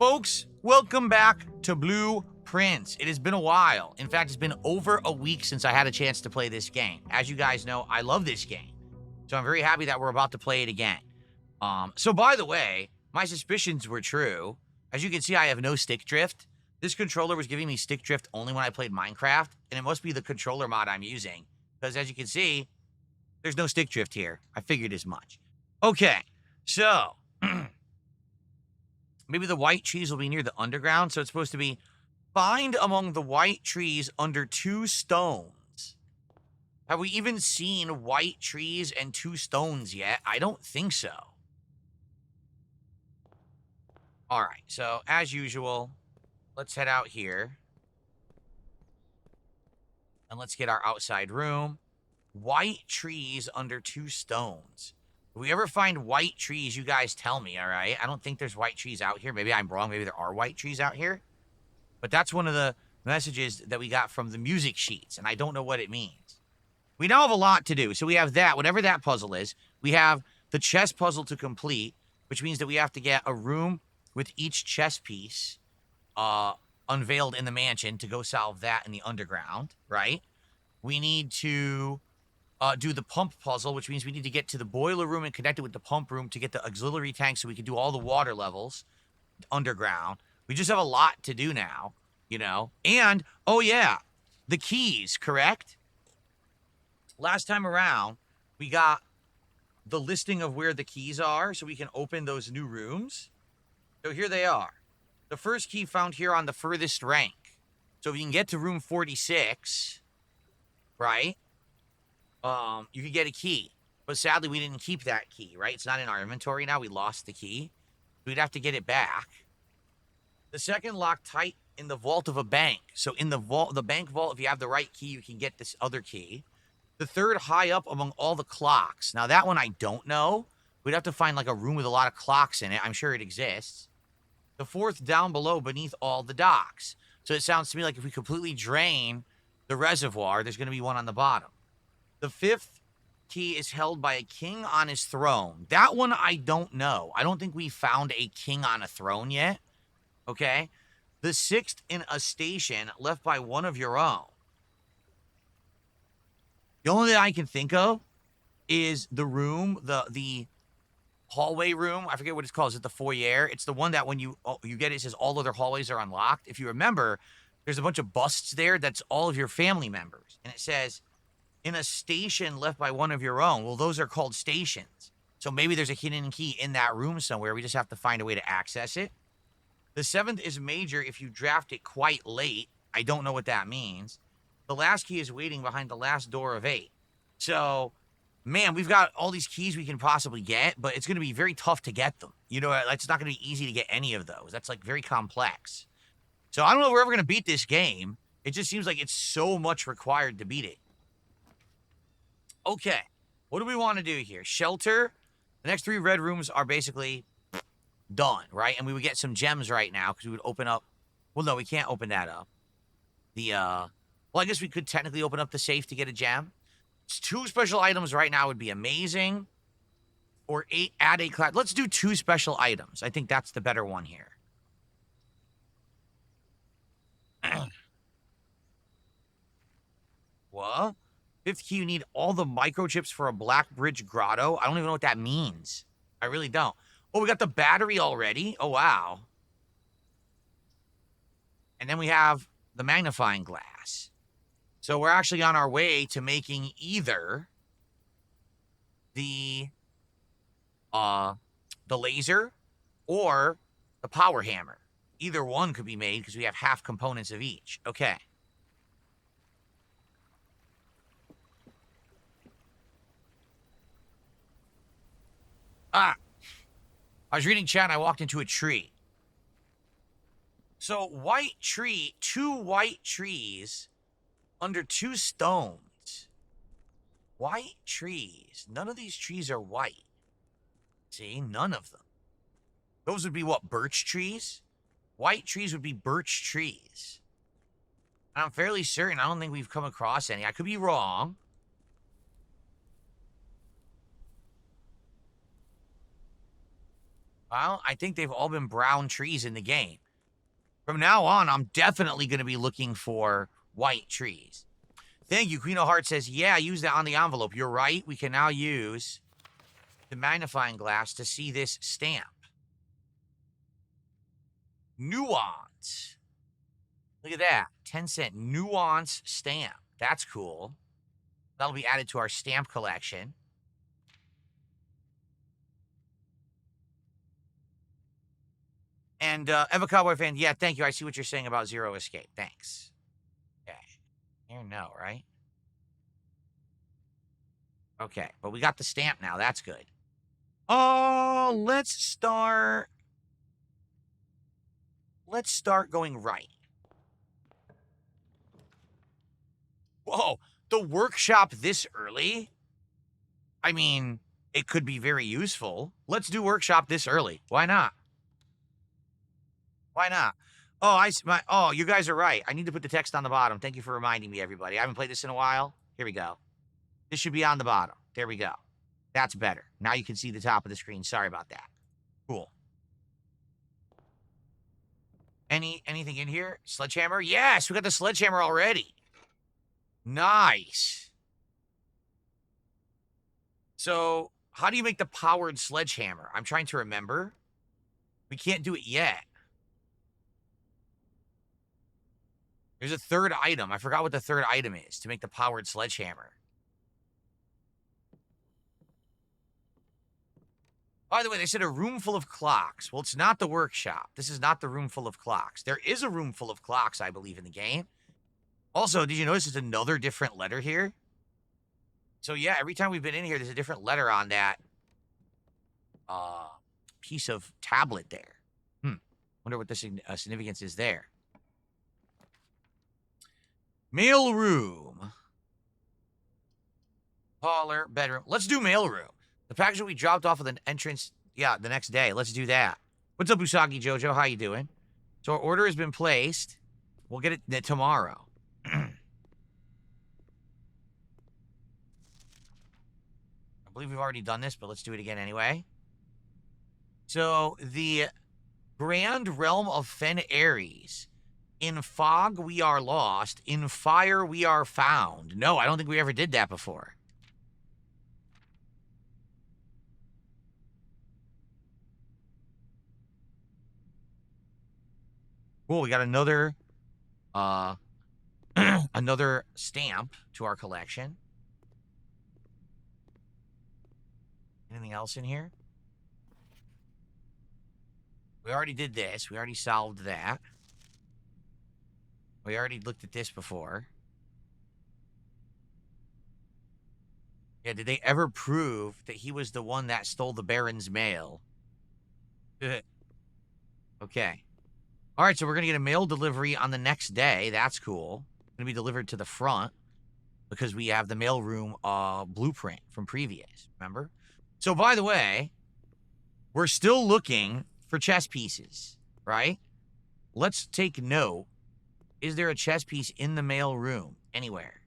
Folks, welcome back to Blueprints. It has been a while. In fact, it's been over a week since I had a chance to play this game. As you guys know, I love this game. So I'm very happy that we're about to play it again. So by the way, my suspicions were true. As you can see, I have no stick drift. This controller was giving me stick drift only when I played Minecraft, and it must be the controller mod I'm using. Because as you can see, there's no stick drift here. I figured as much. Okay, so maybe the white trees will be near the underground. So it's supposed to be find among the white trees under 2 stones. Have we even seen white trees and 2 stones yet? I don't think so. All right, so as usual, let's head out here. And let's get our outside room. White trees under 2 stones. If we ever find white trees, you guys tell me, all right? I don't think there's white trees out here. Maybe I'm wrong. Maybe there are white trees out here. But that's one of the messages that we got from the music sheets, and I don't know what it means. We now have a lot to do. So we have that, whatever that puzzle is. We have the chess puzzle to complete, which means that we have to get a room with each chess piece unveiled in the mansion to go solve that in the underground, right? We need to do the pump puzzle, which means we need to get to the boiler room and connect it with the pump room to get the auxiliary tank so we can do all the water levels underground. We just have a lot to do now, you know? And, oh yeah, the keys, correct? Last time around, we got the listing of where the keys are so we can open those new rooms. So here they are. The first key found here on the furthest rank. So if you can get to room 46, right? You could get a key. But sadly, we didn't keep that key, right? It's not in our inventory now. We lost the key. We'd have to get it back. The second locked tight in the vault of a bank. So in the vault, the bank vault, if you have the right key, you can get this other key. The third high up among all the clocks. Now that one I don't know. We'd have to find like a room with a lot of clocks in it. I'm sure it exists. The fourth down below beneath all the docks. So it sounds to me like if we completely drain the reservoir, there's going to be one on the bottom. The fifth key is held by a king on his throne. That one I don't know. I don't think we found a king on a throne yet. Okay. The sixth in a station left by one of your own. The only thing I can think of is the room, the hallway room. I forget what it's called. Is it the foyer? It's the one that when you get it, it says all other hallways are unlocked. If you remember, there's a bunch of busts there. That's all of your family members. And it says, in a station left by one of your own. Well, those are called stations. So maybe there's a hidden key in that room somewhere. We just have to find a way to access it. The seventh is major if you draft it quite late. I don't know what that means. The last key is waiting behind the last door of 8. So, man, we've got all these keys we can possibly get, but it's going to be very tough to get them. You know, it's not going to be easy to get any of those. That's, like, very complex. So I don't know if we're ever going to beat this game. It just seems like it's so much required to beat it. Okay, what do we want to do here? Shelter. The next 3 red rooms are basically done, right? And we would get some gems right now because we would open up. Well, no, we can't open that up. Well, I guess we could technically open up the safe to get a gem. 2 special items right now would be amazing. Or 8, add a class. Let's do 2 special items. I think that's the better one here. What? 5th key, you need all the microchips for a Black Bridge Grotto. I don't even know what that means. I really don't. Oh, we got the battery already? Oh, wow. And then we have the magnifying glass. So we're actually on our way to making either the laser or the power hammer. Either one could be made because we have half components of each. Okay. I was reading chat and I walked into a tree. So white tree, 2 white trees under 2 stones. White trees. None of these trees are white. See, none of them. Those would be what, birch trees? White trees would be birch trees. I'm fairly certain. I don't think we've come across any. I could be wrong. Well, I think they've all been brown trees in the game. From now on, I'm definitely going to be looking for white trees. Thank you. Queen of Hearts says, yeah, use that on the envelope. You're right. We can now use the magnifying glass to see this stamp. Nuance. Look at that. 10-cent nuance stamp. That's cool. That'll be added to our stamp collection. And Eva Cowboy fan, yeah, thank you. I see what you're saying about Zero Escape. Thanks. Okay. Here, no, right? Okay, but we got the stamp now. That's good. Oh, let's start going right. Whoa, the workshop this early? I mean, it could be very useful. Let's do workshop this early. Why not? Why not? Oh, you guys are right. I need to put the text on the bottom. Thank you for reminding me, everybody. I haven't played this in a while. Here we go. This should be on the bottom. There we go. That's better. Now you can see the top of the screen. Sorry about that. Cool. Anything in here? Sledgehammer? Yes, we got the sledgehammer already. Nice. So, how do you make the powered sledgehammer? I'm trying to remember. We can't do it yet. There's a third item. I forgot what the third item is to make the powered sledgehammer. By the way, they said a room full of clocks. Well, it's not the workshop. This is not the room full of clocks. There is a room full of clocks, I believe, in the game. Also, did you notice there's another different letter here? So, yeah, every time we've been in here, there's a different letter on that piece of tablet there. Wonder what the significance is there. Mail room. Parlor, bedroom. Let's do mail room. The package that we dropped off of the entrance, yeah, the next day. Let's do that. What's up, Usagi Jojo? How you doing? So our order has been placed. We'll get it tomorrow. I believe we've already done this, but let's do it again anyway. So the Grand Realm of Fen Ares. In fog, we are lost. In fire, we are found. No, I don't think we ever did that before. Cool, we got another another stamp to our collection. Anything else in here? We already did this. We already solved that. We already looked at this before. Yeah, did they ever prove that he was the one that stole the Baron's mail? Okay. All right, so we're going to get a mail delivery on the next day. That's cool. Going to be delivered to the front because we have the mailroom blueprint from previous, remember? So, by the way, we're still looking for chess pieces, right? Let's take note. Is there a chess piece in the mailroom anywhere?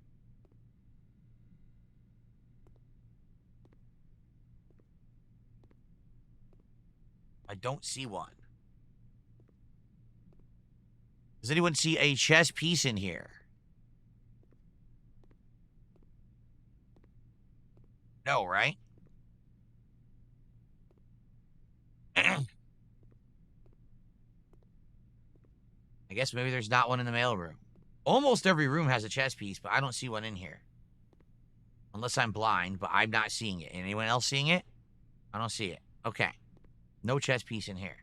I don't see one. Does anyone see a chess piece in here? No, right? I guess maybe there's not one in the mailroom. Almost every room has a chess piece, but I don't see one in here. Unless I'm blind, but I'm not seeing it. Anyone else seeing it? I don't see it. Okay. No chess piece in here.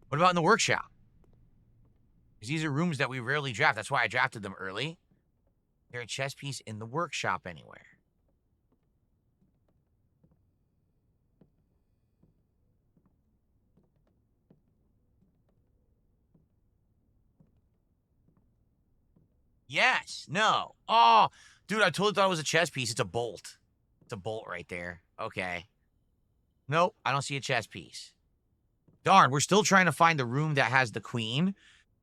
What about in the workshop? Because these are rooms that we rarely draft. That's why I drafted them early. Is there a chess piece in the workshop anywhere? Yes. No. Oh, dude, I totally thought it was a chess piece. It's a bolt. It's a bolt right there. Okay. Nope, I don't see a chess piece. Darn, we're still trying to find the room that has the queen.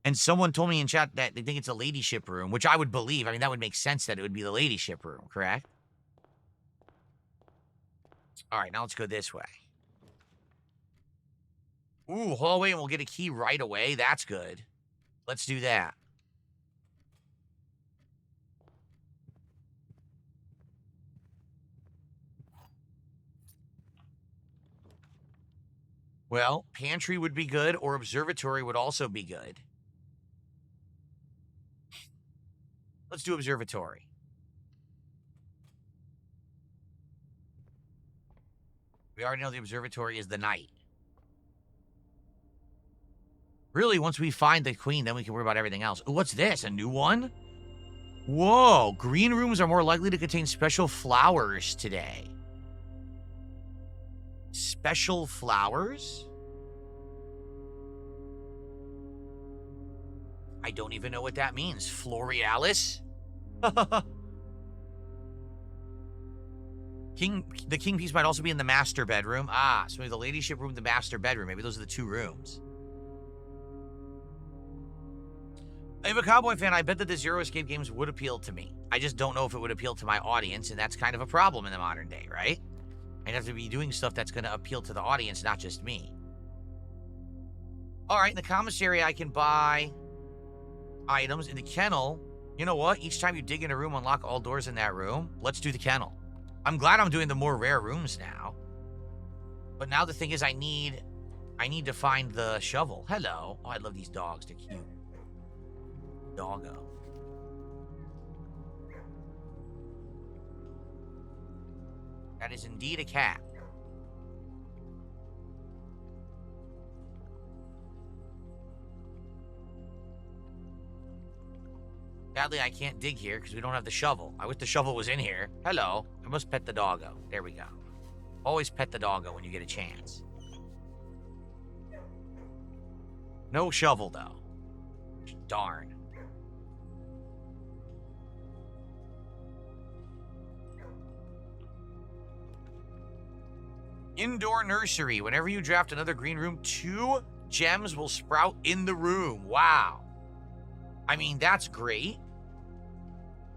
And someone told me in chat that they think it's a ladyship room, which I would believe. I mean, that would make sense that it would be the ladyship room, correct? All right, now let's go this way. Ooh, hallway, and we'll get a key right away. That's good. Let's do that. Well, pantry would be good, or observatory would also be good. Let's do observatory. We already know the observatory is the night. Really, once we find the queen, then we can worry about everything else. Ooh, what's this? A new one? Whoa, green rooms are more likely to contain special flowers today. Special flowers? I don't even know what that means. Florealis? The king piece might also be in the master bedroom. Ah, so the ladyship room, the master bedroom. Maybe those are the two rooms. I'm a cowboy fan. I bet that the Zero Escape games would appeal to me. I just don't know if it would appeal to my audience, and that's kind of a problem in the modern day, right? I'd have to be doing stuff that's going to appeal to the audience, not just me. All right, in the commissary, I can buy items. In the kennel, you know what? Each time you dig in a room, unlock all doors in that room. Let's do the kennel. I'm glad I'm doing the more rare rooms now. But now the thing is, I need to find the shovel. Hello. Oh, I love these dogs. They're cute. Doggo. That is indeed a cat. Sadly, I can't dig here because we don't have the shovel. I wish the shovel was in here. Hello. I must pet the doggo. There we go. Always pet the doggo when you get a chance. No shovel, though. Darn. Indoor nursery. Whenever you draft another green room, 2 gems will sprout in the room. Wow. I mean, that's great.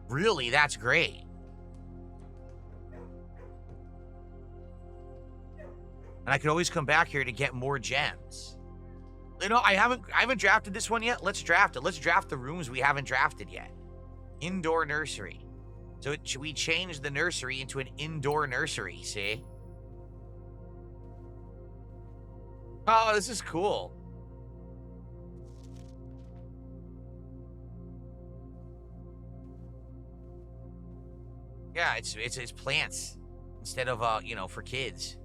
Really, that's great. And I could always come back here to get more gems. You know, I haven't drafted this one yet. Let's draft it. Let's draft the rooms we haven't drafted yet. Indoor nursery. So we change the nursery into an indoor nursery, see? Oh, this is cool. Yeah, it's plants instead of you know, for kids.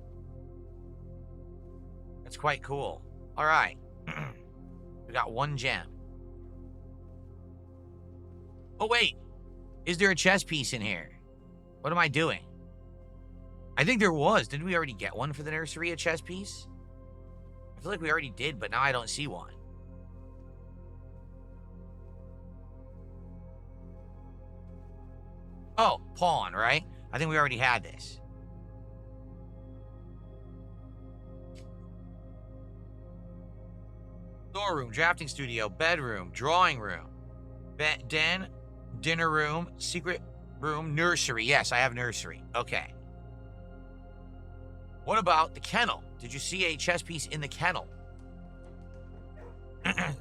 That's quite cool. All right. We got 1 gem. Oh wait. Is there a chess piece in here? What am I doing? I think there was. Didn't we already get one for the nursery, a chess piece? I feel like we already did, but now I don't see one. Oh, pawn, right? I think we already had this. Storeroom, drafting studio, bedroom, drawing room, den, dinner room, secret room, nursery. Yes, I have nursery. Okay. What about the kennel? Did you see a chess piece in the kennel? I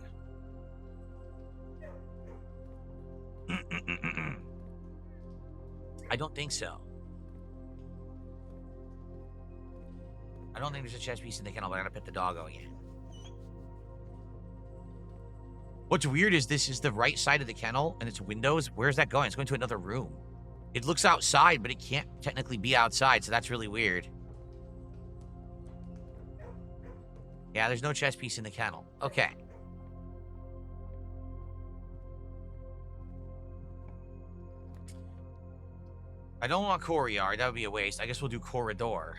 don't think so. I don't think there's a chess piece in the kennel, but I gotta pet the doggo again. What's weird is this is the right side of the kennel, and it's windows. Where's that going? It's going to another room. It looks outside, but it can't technically be outside, so that's really weird. Yeah, there's no chess piece in the kennel. Okay. I don't want courtyard. That would be a waste. I guess we'll do corridor.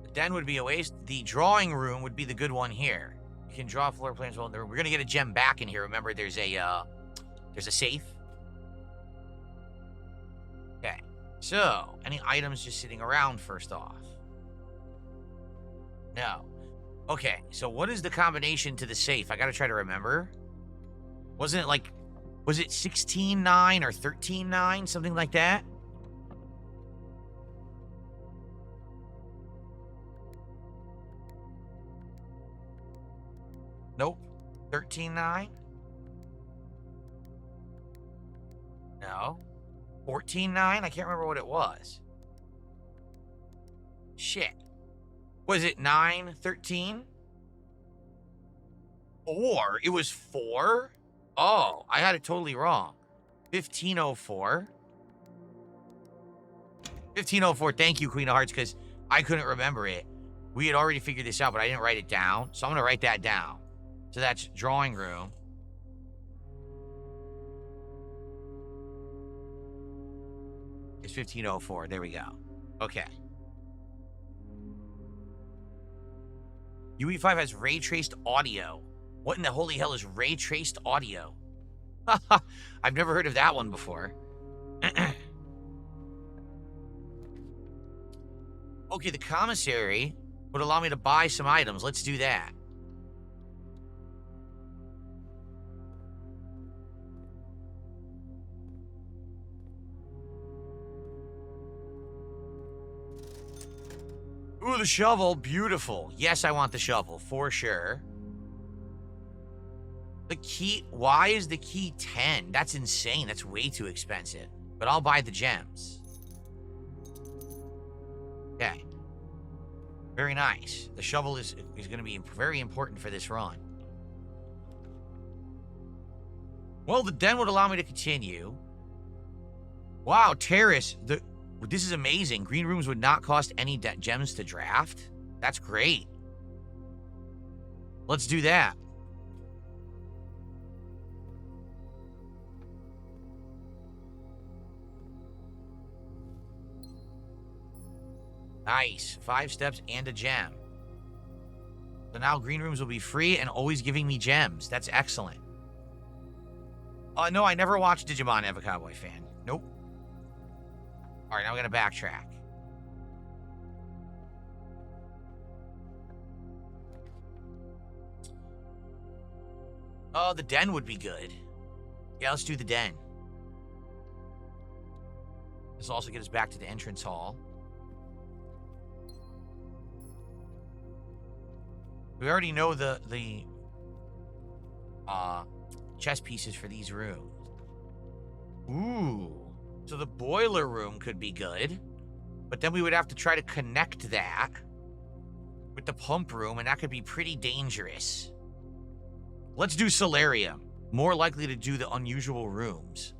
The den would be a waste. The drawing room would be the good one here. You can draw floor plans. Well, we're gonna get a gem back in here. Remember, there's a safe. Okay. So, any items just sitting around first off? No. Okay, so what is the combination to the safe? I gotta try to remember. Wasn't it like, was it 16.9 or 13.9? Something like that? Nope. 13.9? No. 14.9? I can't remember what it was. Shit. Was it 9.13? Or it was 4? Oh, I had it totally wrong. 1504. 1504. Thank you, Queen of Hearts, because I couldn't remember it. We had already figured this out, but I didn't write it down. So I'm going to write that down. So that's drawing room. It's 1504. There we go. Okay. UE5 has ray traced audio. What in the holy hell is ray traced audio? I've never heard of that one before. Okay, the commissary would allow me to buy some items. Let's do that. Ooh, the shovel. Beautiful. Yes, I want the shovel, for sure. The key. Why is the key 10? That's insane. That's way too expensive. But I'll buy the gems. Okay. Very nice. The shovel is going to be very important for this run. Well, the den would allow me to continue. Wow, terrace. This is amazing. Green rooms would not cost any gems to draft. That's great. Let's do that. Nice. 5 steps and a gem. So now green rooms will be free and always giving me gems. That's excellent. No, I never watched Digimon Ever Cowboy fan. Nope. All right, now we're going to backtrack. Oh, the den would be good. Yeah, let's do the den. This will also get us back to the entrance hall. We already know the chess pieces for these rooms. Ooh. So the boiler room could be good. But then we would have to try to connect that with the pump room, and that could be pretty dangerous. Let's do solarium. More likely to do the unusual rooms.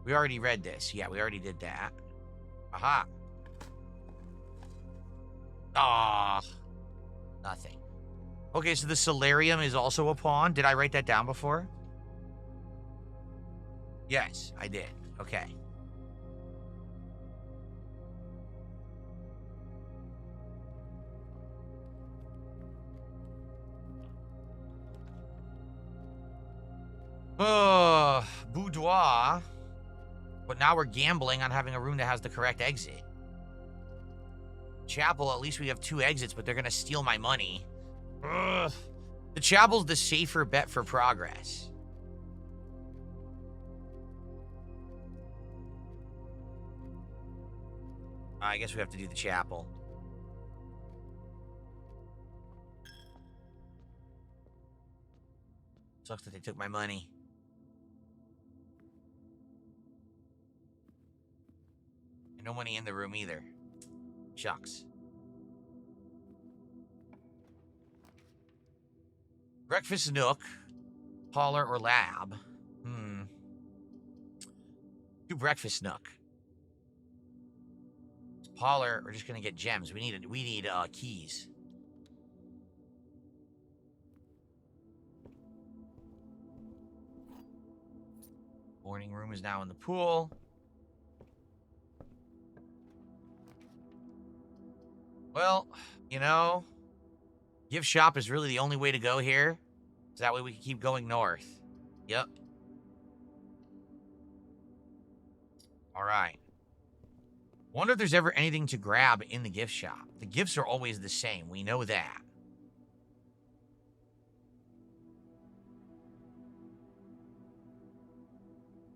We already read this. Yeah, we already did that. Aha. Ah. Nothing. Okay, so the solarium is also a pawn. Did I write that down before? Yes, I did. Okay. Boudoir. But now we're gambling on having a room that has the correct exit. Chapel, at least we have 2 exits, but they're going to steal my money. Ugh. The chapel's the safer bet for progress. I guess we have to do the chapel. Sucks that they took my money. And no money in the room either. Shucks. Breakfast nook, parlor, or lab. Do breakfast nook. Parlor, we're just gonna get gems. We need keys. Morning room is now in the pool. Well, you know, gift shop is really the only way to go here. So that way we can keep going north. Yep. All right. Wonder if there's ever anything to grab in the gift shop. The gifts are always the same. We know that.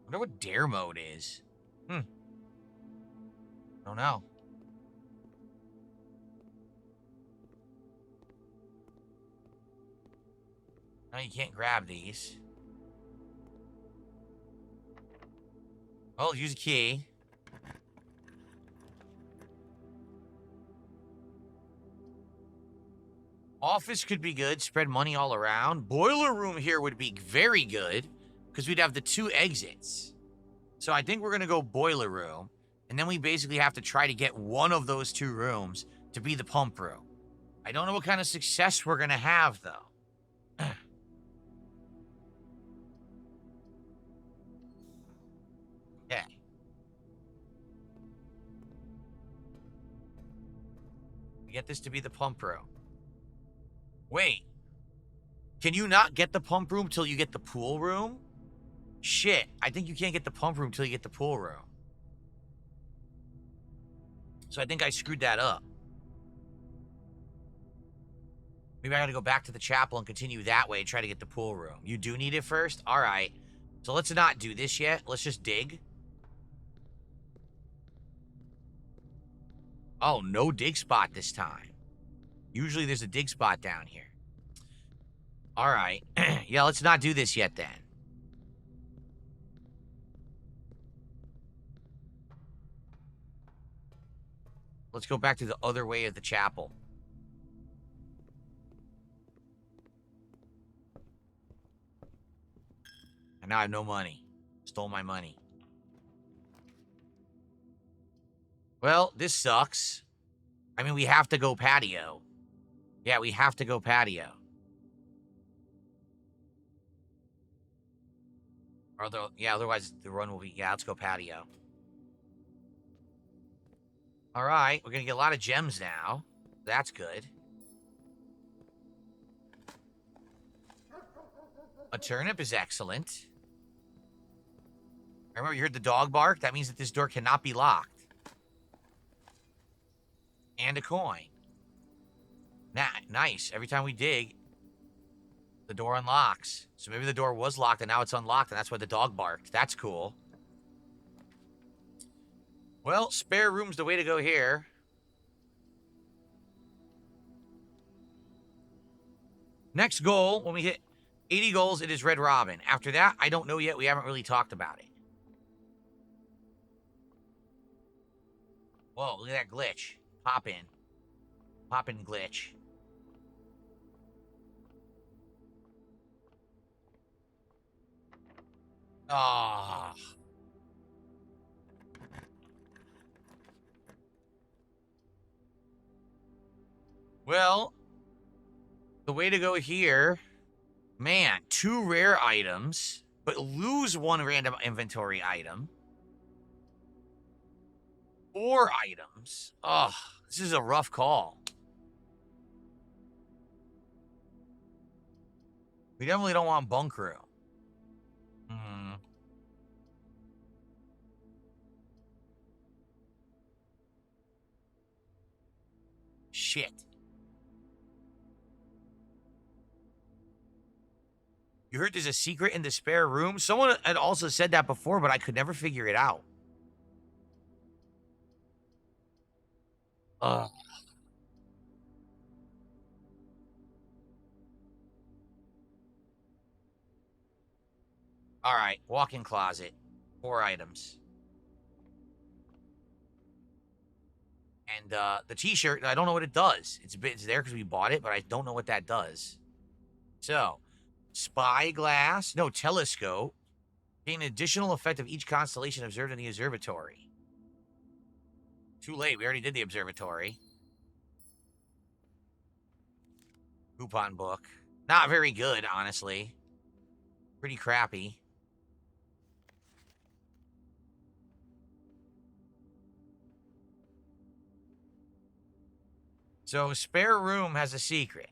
Wonder what dare mode is. Don't know. No, you can't grab these. Oh, use a key. Office could be good. Spread money all around. Boiler room here would be very good because we'd have the 2 exits. So I think we're going to go boiler room. And then we basically have to try to get one of those 2 rooms to be the pump room. I don't know what kind of success we're going to have, though. Okay. We get this to be the pump room. Wait. Can you not get the pump room till you get the pool room? Shit. I think you can't get the pump room till you get the pool room. So I think I screwed that up. Maybe I gotta go back to the chapel and continue that way and try to get the pool room. You do need it first? Alright. So let's not do this yet. Let's just dig. Oh, no dig spot this time. Usually there's a dig spot down here. Alright. Yeah, let's not do this yet then. Let's go back to the other way of the chapel. And now I have no money. Stole my money. Well, this sucks. I mean, we have to go patio. Yeah, we have to go patio. Yeah, otherwise the run will be... Yeah, let's go patio. Alright, we're gonna get a lot of gems now. That's good. A turnip is excellent. I remember you heard the dog bark. That means that this door cannot be locked. And a coin. Nice. Every time we dig, the door unlocks. So maybe the door was locked and now it's unlocked and that's why the dog barked. That's cool. Well, spare room's the way to go here. Next goal, when we hit 80 goals, it is Red Robin. After that, I don't know yet. We haven't really talked about it. Whoa, look at that glitch. Pop in. Pop in glitch. Ah. Oh. Well, the way to go here, man, 2 rare items, but lose 1 random inventory item. 4 items. Oh, this is a rough call. We definitely don't want bunk room. Shit. You heard there's a secret in the spare room? Someone had also said that before, but I could never figure it out. Ugh. All right, walk-in closet. 4 items. And the t-shirt, I don't know what it does. It's there because we bought it, but I don't know what that does. So, spyglass. No, telescope. Gain an additional effect of each constellation observed in the observatory. Too late. We already did the observatory. Coupon book. Not very good, honestly. Pretty crappy. So, spare room has a secret.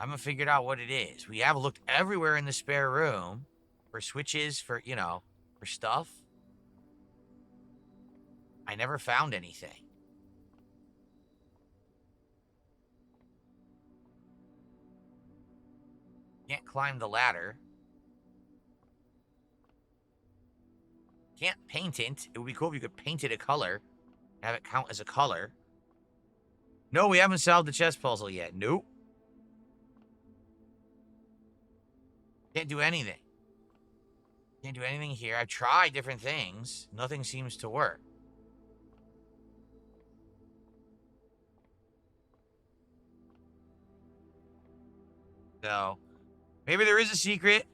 I haven't figured out what it is. We have looked everywhere in the spare room for switches, for, you know, for stuff. I never found anything. Can't climb the ladder. Can't paint it. It would be cool if you could paint it a color. Have it count as a color. No, we haven't solved the chess puzzle yet. Nope. Can't do anything. Can't do anything here. I've tried different things. Nothing seems to work. So, maybe there is a secret.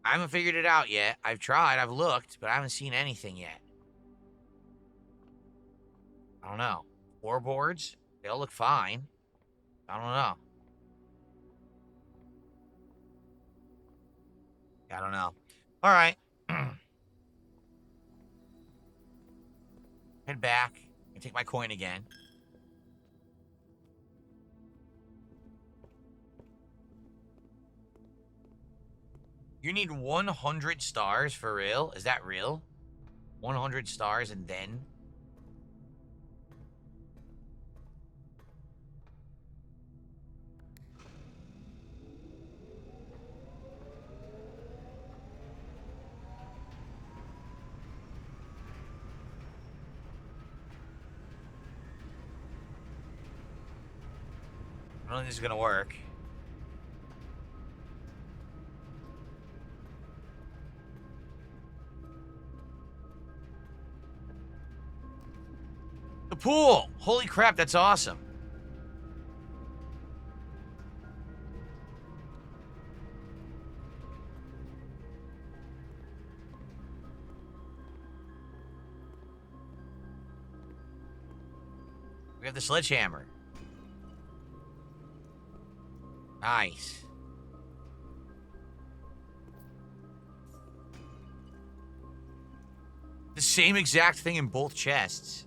I haven't figured it out yet. I've tried, I've looked, but I haven't seen anything yet. I don't know. Floorboards? They all look fine. I don't know. I don't know. All right. Head back and take my coin again. You need 100 stars for real? Is that real? 100 stars and then? I don't think this is gonna work. The pool! Holy crap, that's awesome. We have the sledgehammer. Nice. The same exact thing in both chests.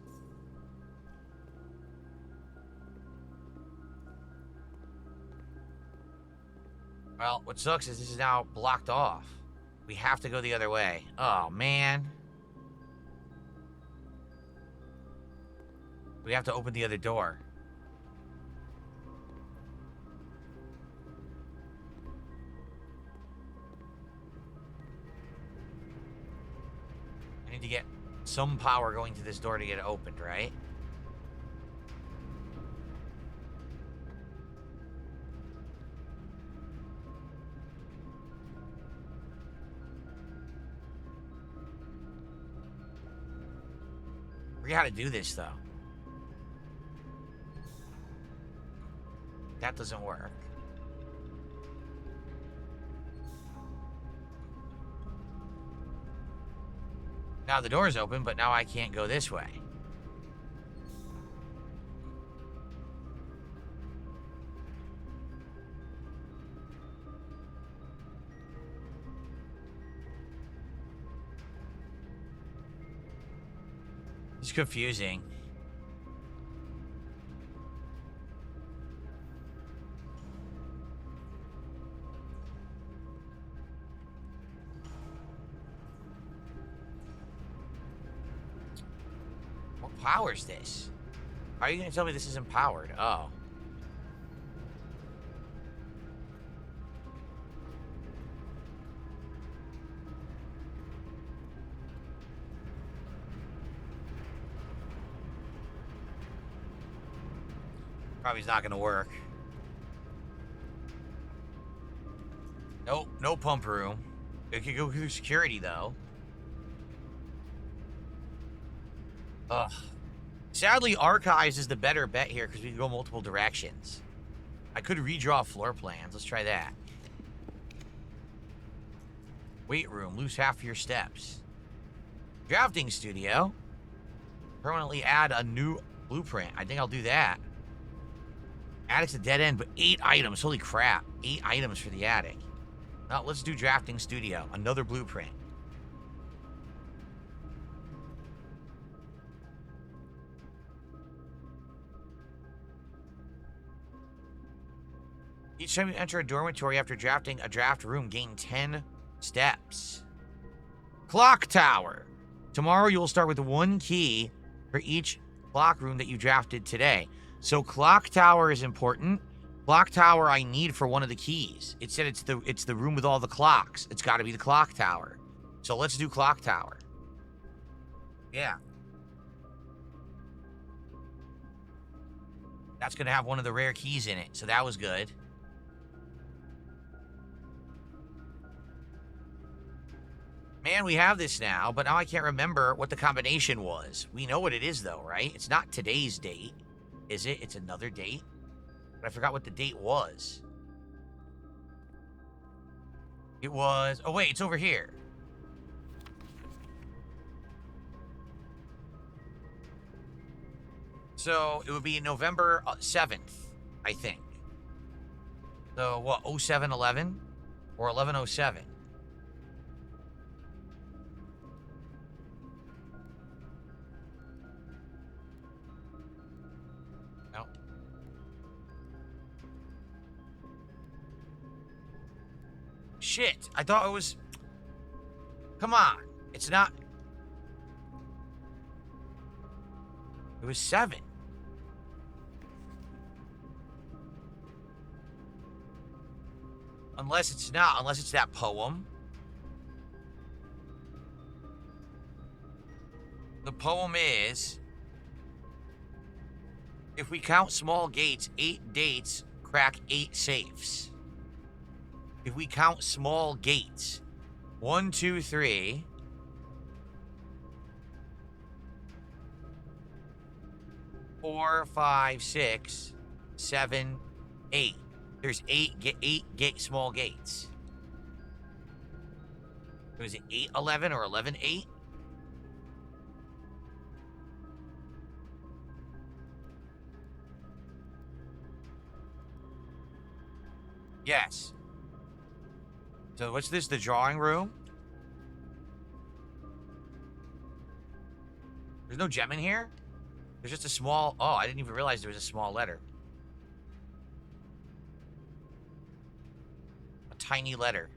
Well, what sucks is this is now blocked off. We have to go the other way. Oh, man. We have to open the other door. I need to get some power going to this door to get it opened, right? I forget how to do this, though. That doesn't work. Now the door's open, but now I can't go this way. It's confusing. What powers this? How are you going to tell me this isn't powered? Oh. Probably not going to work. Nope, no pump room. It could go through security, though. Ugh. Sadly, archives is the better bet here because we can go multiple directions. I could redraw floor plans. Let's try that. Weight room. Lose half of your steps. Drafting studio. Permanently add a new blueprint. I think I'll do that. Attic's a dead end, but 8 items. Holy crap. 8 items for the attic. Now, let's do drafting studio. Another blueprint. Each time you enter a dormitory after drafting a draft room, gain 10 steps. Clocktower. Tomorrow you will start with 1 key for each clock room that you drafted today. So Clocktower is important. Clocktower I need for one of the keys. It said it's the room with all the clocks. It's got to be the Clocktower. So let's do Clocktower. Yeah. That's going to have one of the rare keys in it. So that was good. Man, we have this now, but now I can't remember what the combination was. We know what it is, though, right? It's not today's date, is it? It's another date. But I forgot what the date was. It was... Oh, wait, it's over here. So, it would be November 7th, I think. So, what, 0711? Or 1107? No. Shit, I thought it was... Come on, it's not... It was 7. Unless it's not. Unless it's that poem. The poem is... If we count small gates, 8 dates crack 8 safes. If we count small gates. 1, 2, 3... 4, 5, 6, 7, 8. There's 8 small gates. Was it 8, 11 or 11, 8? Yes. So what's this? The drawing room? There's no gem in here? There's just a small... Oh, I didn't even realize there was a small letter. A tiny letter.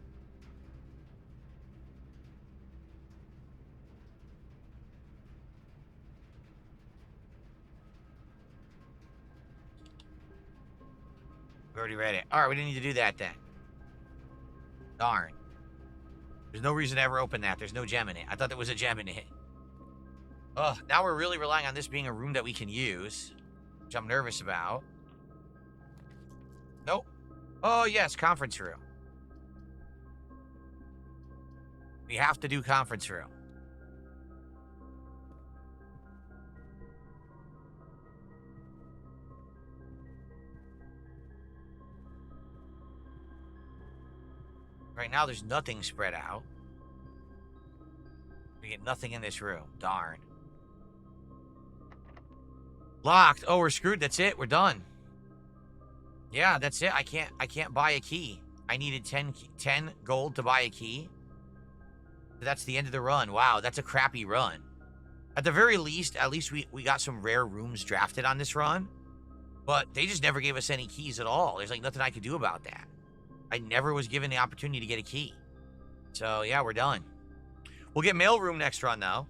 We already read it. Alright, we didn't need to do that then. Darn. There's no reason to ever open that. There's no gem in it. I thought there was a gem in it. Ugh, now we're really relying on this being a room that we can use, which I'm nervous about. Nope. Oh, yes, conference room. We have to do conference room. Right now, there's nothing spread out. We get nothing in this room. Darn. Locked. Oh, we're screwed. That's it. We're done. Yeah, that's it. I can't buy a key. I needed 10 gold to buy a key. That's the end of the run. Wow, that's a crappy run. At the very least, we got some rare rooms drafted on this run. But they just never gave us any keys at all. There's like nothing I could do about that. I never was given the opportunity to get a key. So, yeah, we're done. We'll get mailroom next run, though.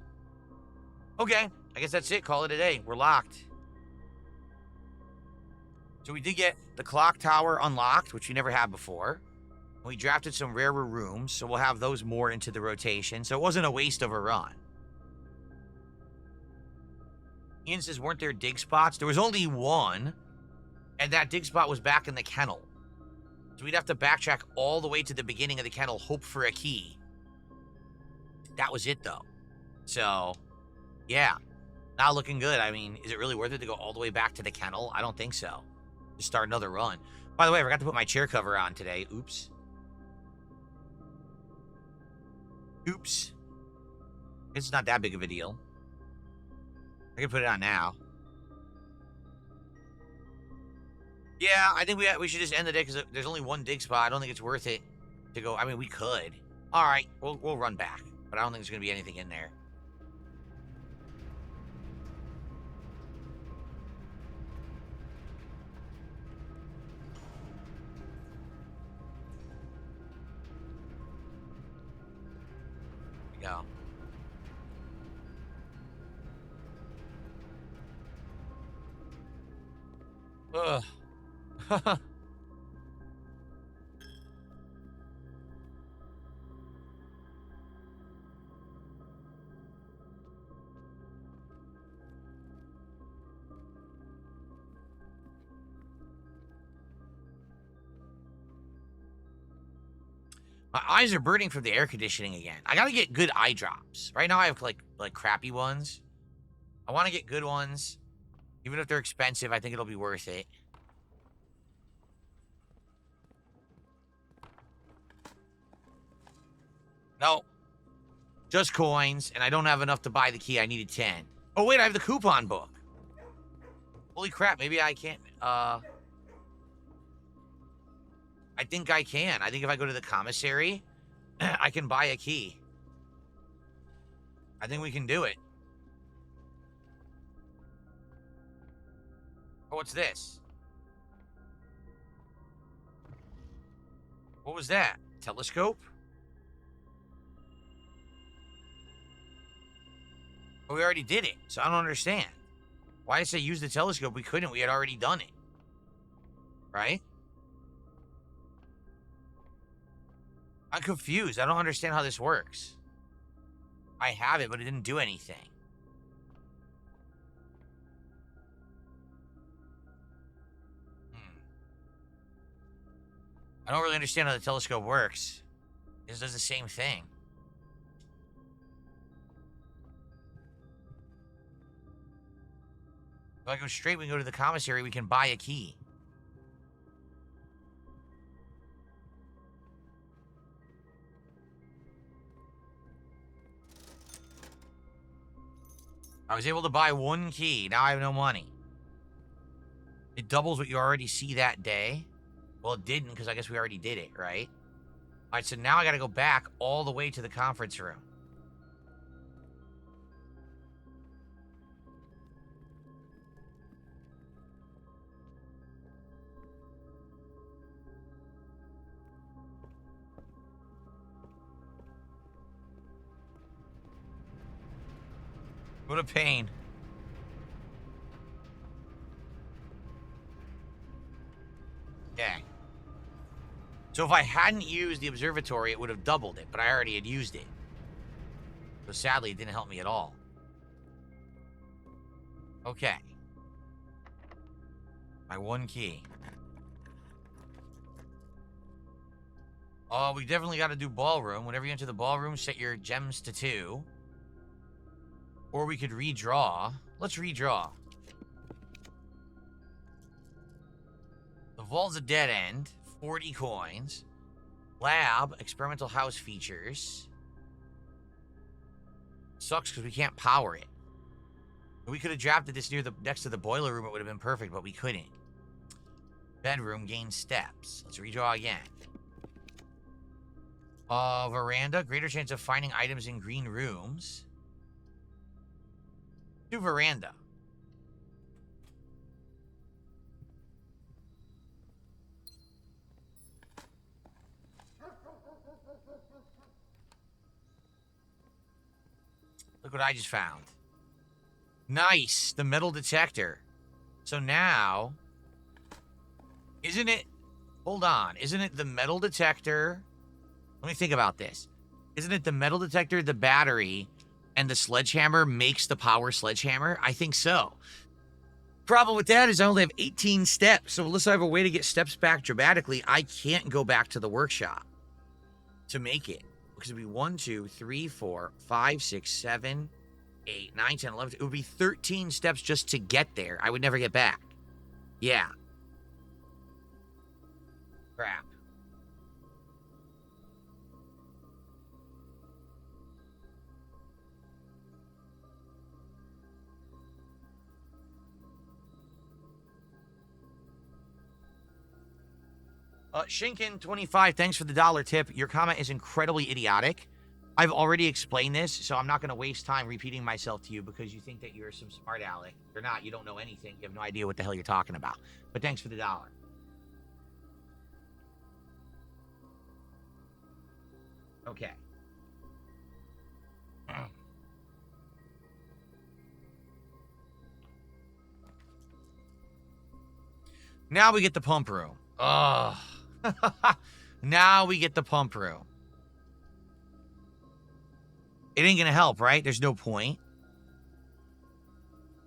Okay, I guess that's it. Call it a day. We're locked. So we did get the Clocktower unlocked, which we never had before. We drafted some rarer rooms, so we'll have those more into the rotation. So it wasn't a waste of a run. Ian says, weren't there dig spots? There was only one, and that dig spot was back in the kennel. So we'd have to backtrack all the way to the beginning of the kennel, hope for a key. That was it, though. So, yeah. Not looking good. I mean, is it really worth it to go all the way back to the kennel? I don't think so. Just start another run. By the way, I forgot to put my chair cover on today. Oops. Oops. It's not that big of a deal. I can put it on now. Yeah, I think we should just end the day because there's only one dig spot. I don't think it's worth it to go. I mean, we could. All right, we'll run back. But I don't think there's going to be anything in there. Ugh. My eyes are burning from the air conditioning again. I gotta get good eye drops. Right now I have like crappy ones. I want to get good ones. Even if they're expensive, I think it'll be worth it. No. Just coins, and I don't have enough to buy the key. I needed 10. Oh, wait, I have the coupon book. Holy crap, maybe I can't. I think I can. I think if I go to the commissary, I can buy a key. I think we can do it. Oh, what's this? What was that? Telescope? Well, we already did it, so I don't understand. Why did I say use the telescope? We couldn't. We had already done it. Right? I'm confused. I don't understand how this works. I have it, but it didn't do anything. I don't really understand how the telescope works. It just does the same thing. If I go straight, we can go to the commissary, we can buy a key. I was able to buy one key. Now I have no money. It doubles what you already see that day. Well, it didn't because I guess we already did it, right? All right, so now I got to go back all the way to the conference room. What a pain. Okay. So if I hadn't used the observatory, it would have doubled it, but I already had used it. So sadly, it didn't help me at all. Okay. My one key. Oh, we definitely got to do ballroom. Whenever you enter the ballroom, set your gems to 2. Or we could redraw. Let's redraw. The vault's a dead end. 40 coins. Lab, experimental house features. Sucks because we can't power it. We could have drafted this next to the boiler room. It would have been perfect, but we couldn't. Bedroom, gain steps. Let's redraw again. Veranda, greater chance of finding items in green rooms. Do veranda. Look what I just found. Nice, the metal detector. So now, isn't it, hold on, isn't it the metal detector? Let me think about this. Isn't it the metal detector, the battery, and the sledgehammer makes the power sledgehammer? I think so. Problem with that is I only have 18 steps. So unless I have a way to get steps back dramatically, I can't go back to the workshop to make it. Because it'd be 1, 2, 3, 4, 5, 6, 7, 8, 9, 10, 11. It would be 13 steps just to get there. I would never get back. Yeah. Crap. Shinkin25, thanks for the $1 tip. Your comment is incredibly idiotic. I've already explained this, so I'm not going to waste time repeating myself to you because you think that you're some smart aleck. You're not. You don't know anything. You have no idea what the hell you're talking about. But thanks for the $1. Okay. Now we get the pump room. Ugh. Now we get the pump room. It ain't gonna help, right? There's no point.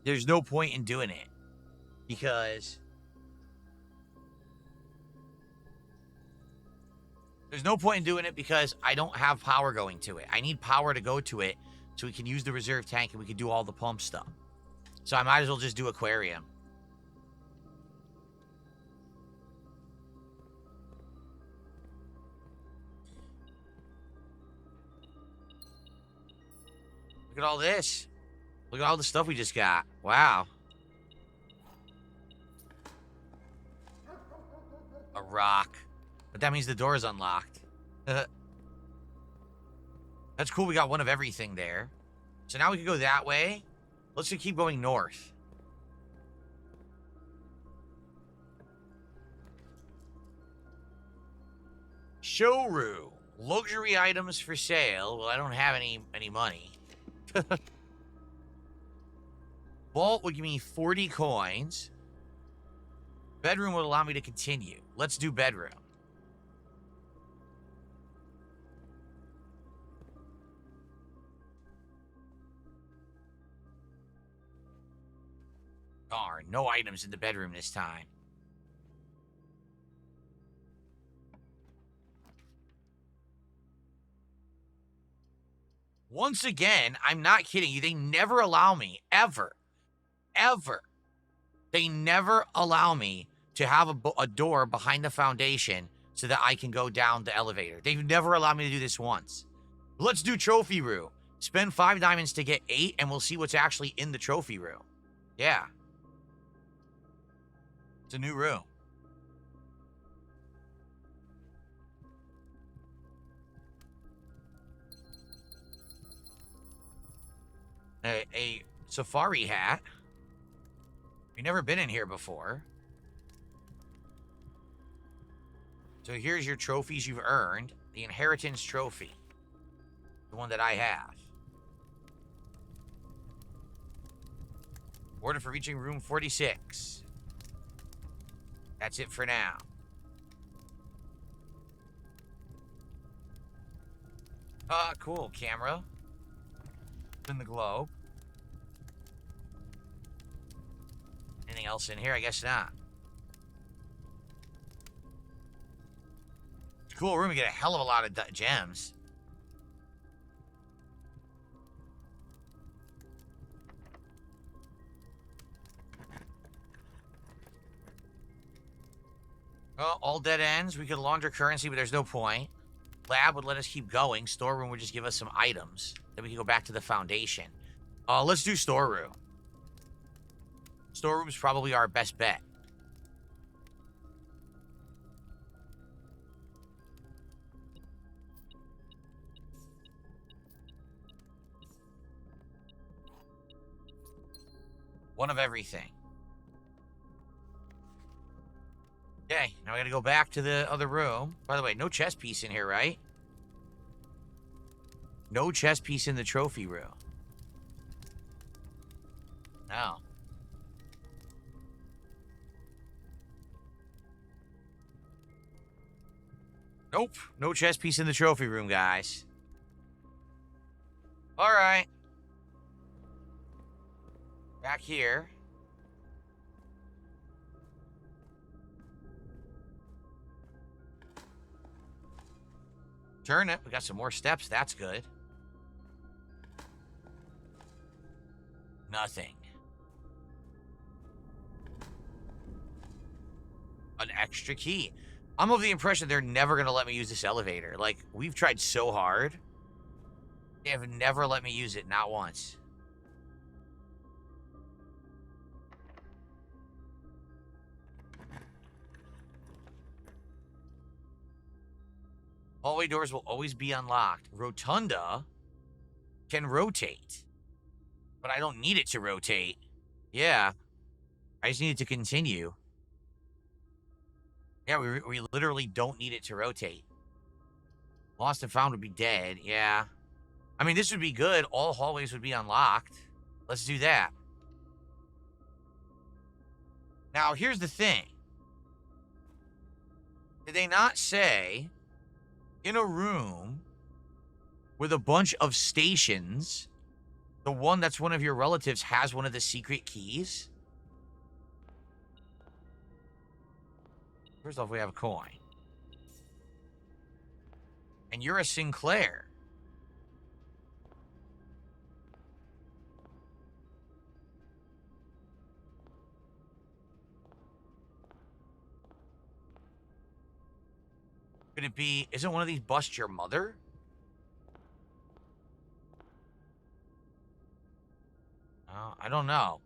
There's no point in doing it. Because... There's no point in doing it because I don't have power going to it. I need power to go to it so we can use the reserve tank and we can do all the pump stuff. So I might as well just do aquarium. Look at all this. Look at all the stuff we just got. Wow. A rock. But that means the door is unlocked. That's cool. We got one of everything there. So now we can go that way. Let's just keep going north. Showroom. Luxury items for sale. Well, I don't have any money. Vault would give me 40 coins. Bedroom would allow me to continue. Let's do bedroom. Darn, no items in the bedroom this time. Once again, I'm not kidding you. They never allow me, ever. They never allow me to have a door behind the foundation so that I can go down the elevator. They've never allowed me to do this once. Let's do trophy room. Spend 5 diamonds to get 8, and we'll see what's actually in the trophy room. Yeah. It's a new room. A safari hat. We've never been in here before. So here's your trophies you've earned. The inheritance trophy. The one that I have. Order for reaching room 46. That's it for now. Cool. Camera. In the globe. Anything else in here? I guess not. Cool room. We get a hell of a lot of gems. Well, all dead ends. We could launder currency, but there's no point. Lab would let us keep going. Storeroom would just give us some items. Then we can go back to the foundation. Let's do storeroom. Storeroom's probably our best bet. One of everything. Okay, now we gotta go back to the other room. By the way, no chess piece in here, right? No chess piece in the trophy room. No. Nope. No chess piece in the trophy room, guys. Alright. Back here. Turn it. We got some more steps. That's good. Nothing. An extra key. I'm of the impression they're never going to let me use this elevator. Like, we've tried so hard. They have never let me use it, not once. Hallway doors will always be unlocked. Rotunda can rotate. But I don't need it to rotate. Yeah. I just need it to continue. Yeah, we literally don't need it to rotate. Lost and found would be dead. Yeah. I mean, this would be good. All hallways would be unlocked. Let's do that. Now, here's the thing. Did they not say in a room with a bunch of stations, the one that's one of your relatives has one of the secret keys? First off, we have a coin. And you're a Sinclair. Could it be, isn't one of these busts your mother? I don't know.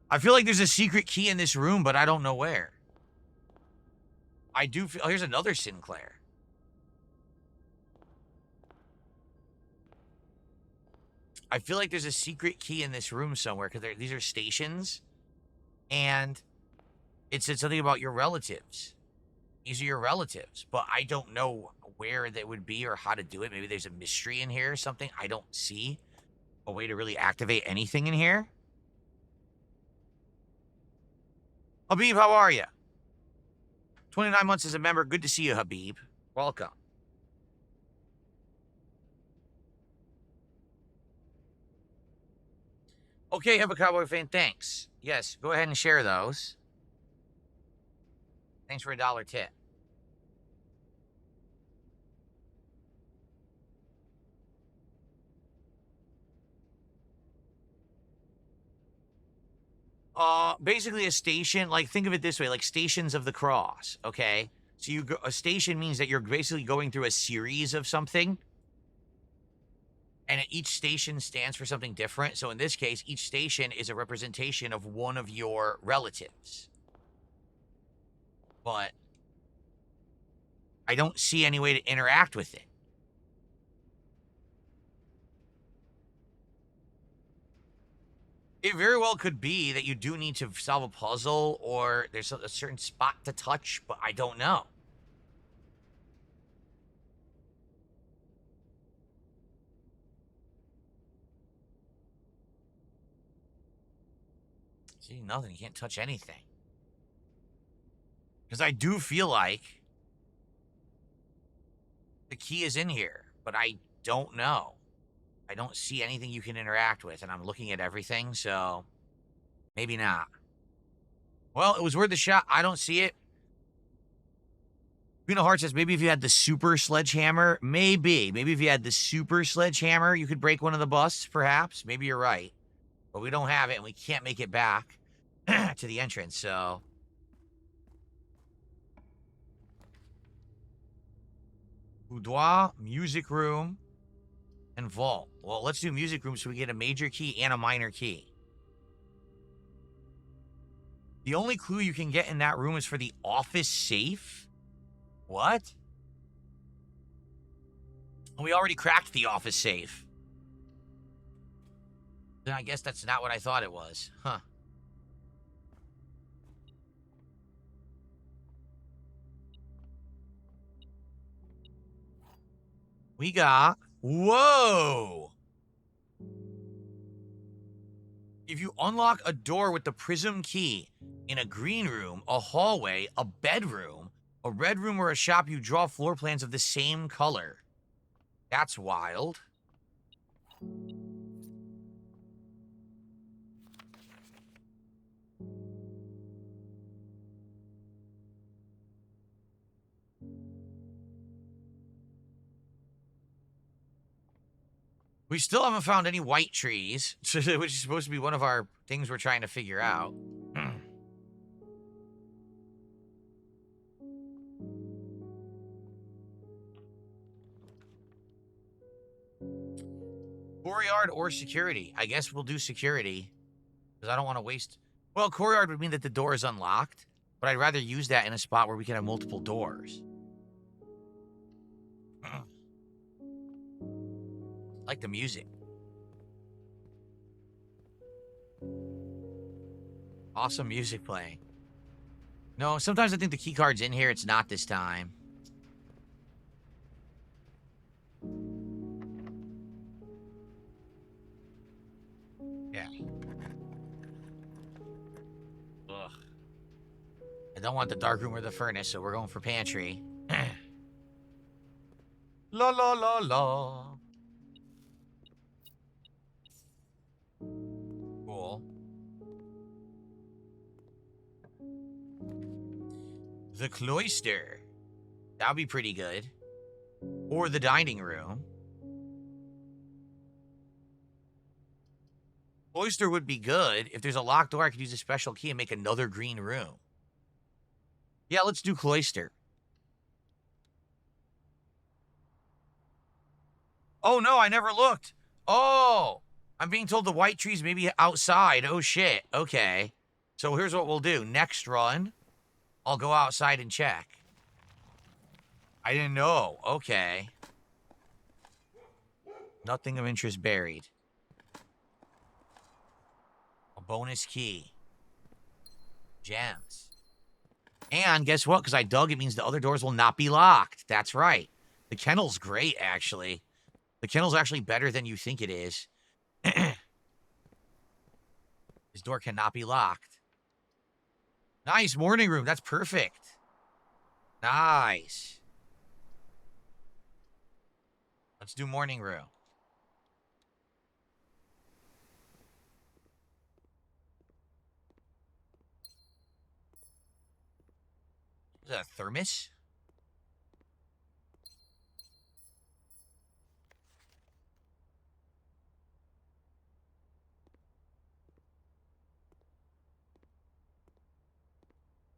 I feel like there's a secret key in this room, but I don't know where. I do feel, oh, here's another Sinclair. I feel like there's a secret key in this room somewhere, because these are stations, and it said something about your relatives. These are your relatives, but I don't know where they would be or how to do it. Maybe there's a mystery in here or something. I don't see a way to really activate anything in here. Habib, how are you? 29 months as a member. Good to see you, Habib. Welcome. Okay, have a Cowboy fan. Thanks. Yes, go ahead and share those. Thanks for $1 tip. Basically a station, like think of it this way, like Stations of the Cross, okay? So you go, a station means that you're basically going through a series of something, and each station stands for something different. So in this case, each station is a representation of one of your relatives. But I don't see any way to interact with it. It very well could be that you do need to solve a puzzle, or there's a certain spot to touch, but I don't know. See, nothing. You can't touch anything. Because I do feel like the key is in here, but I don't know. I don't see anything you can interact with, and I'm looking at everything, so maybe not. Well, it was worth a shot. I don't see it. Pino Heart says maybe if you had the super sledgehammer, maybe if you had the super sledgehammer, you could break one of the busts, perhaps. Maybe you're right. But we don't have it, and we can't make it back to the entrance, so. Boudoir, music room, and vault. Well, let's do music room so we get a major key and a minor key. The only clue you can get in that room is for the office safe? What? We already cracked the office safe. Then I guess that's not what I thought it was. Huh. We got... Whoa! If you unlock a door with the prism key in a green room, a hallway, a bedroom, a red room, or a shop, you draw floor plans of the same color. That's wild. We still haven't found any white trees, which is supposed to be one of our things we're trying to figure out. Courtyard or security? I guess we'll do security, because I don't want to waste... Well, courtyard would mean that the door is unlocked, but I'd rather use that in a spot where we can have multiple doors. Like the music. Awesome music playing. No, sometimes I think the key card's in here. It's not this time. Yeah. Ugh. don't want the dark room or the furnace, so we're going for pantry. La la la la. Cool. The cloister. That'll be pretty good. Or the dining room. Cloister would be good. If there's a locked door, I could use a special key and make another green room. Yeah, let's do cloister. Oh, no, I never looked. Oh, I'm being told the white trees may be outside. Oh, shit. Okay. So here's what we'll do. Next run, I'll go outside and check. I didn't know. Okay. Nothing of interest buried. A bonus key. Gems. And guess what? Because I dug, it means the other doors will not be locked. That's right. The kennel's great, actually. The kennel's actually better than you think it is. This door cannot be locked. Nice. Morning room. That's perfect. Nice. Let's do morning room. Is that a thermos?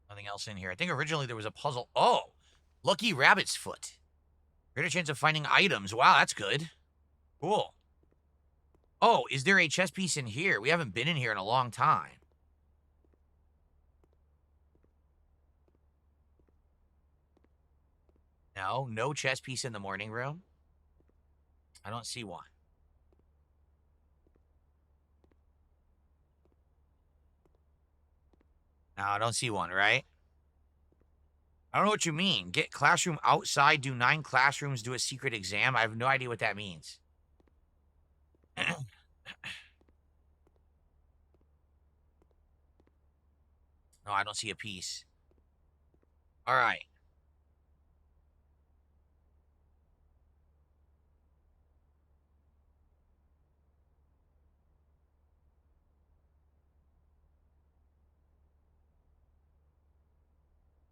Nothing else in here. I think originally there was a puzzle. Oh, lucky rabbit's foot. Greater chance of finding items. Wow, that's good. Cool. Oh, is there a chess piece in here? We haven't been in here in a long time. No, no chess piece in the morning room. I don't see one. No, I don't see one, right? I don't know what you mean. Get classroom outside, do 9 classrooms, do a secret exam. I have no idea what that means. No, I don't see a piece. All right.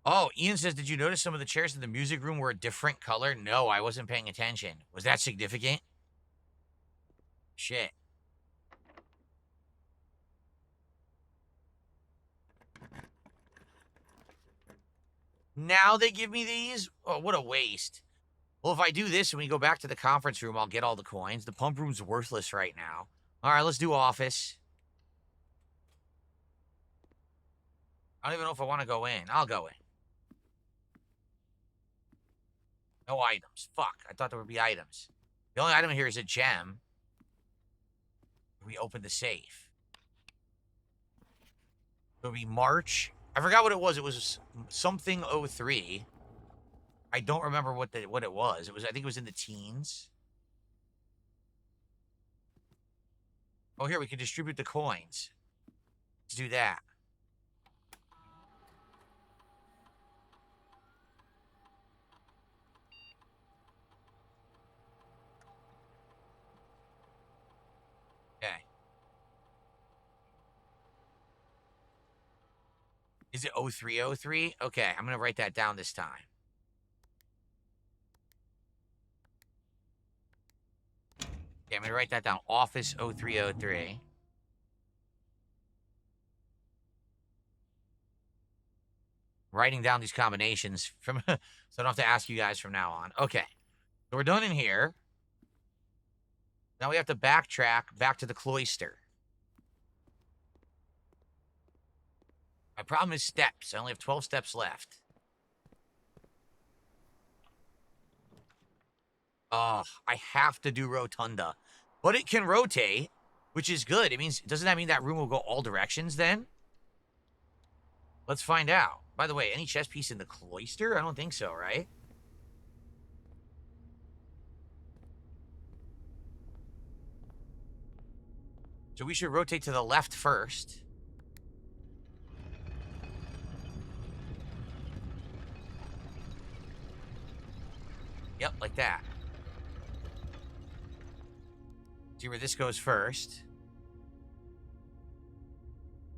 Oh, Ian says, did you notice some of the chairs in the music room were a different color? No, I wasn't paying attention. Was that significant? Shit. Now they give me these? Oh, what a waste. Well, if I do this and we go back to the conference room, I'll get all the coins. The pump room's worthless right now. All right, let's do office. I don't even know if I want to go in. I'll go in. No items. Fuck. I thought there would be items. The only item here is a gem. We opened the safe. It'll be March. I forgot what it was. It was something 03. I don't remember what it was. I think it was in the teens. Oh, here we can distribute the coins. Let's do that. Okay. Is it 0303? Okay, I'm gonna write that down this time. Okay, I'm gonna write that down. Office 0303. Writing down these combinations from so I don't have to ask you guys from now on. Okay. So we're done in here. Now we have to backtrack back to the cloister. My problem is steps. I only have 12 steps left. Oh, I have to do rotunda. But it can rotate, which is good. It means, doesn't that mean that room will go all directions then? Let's find out. By the way, any chess piece in the cloister? I don't think so, right? So we should rotate to the left first. Yep, like that. See where this goes first.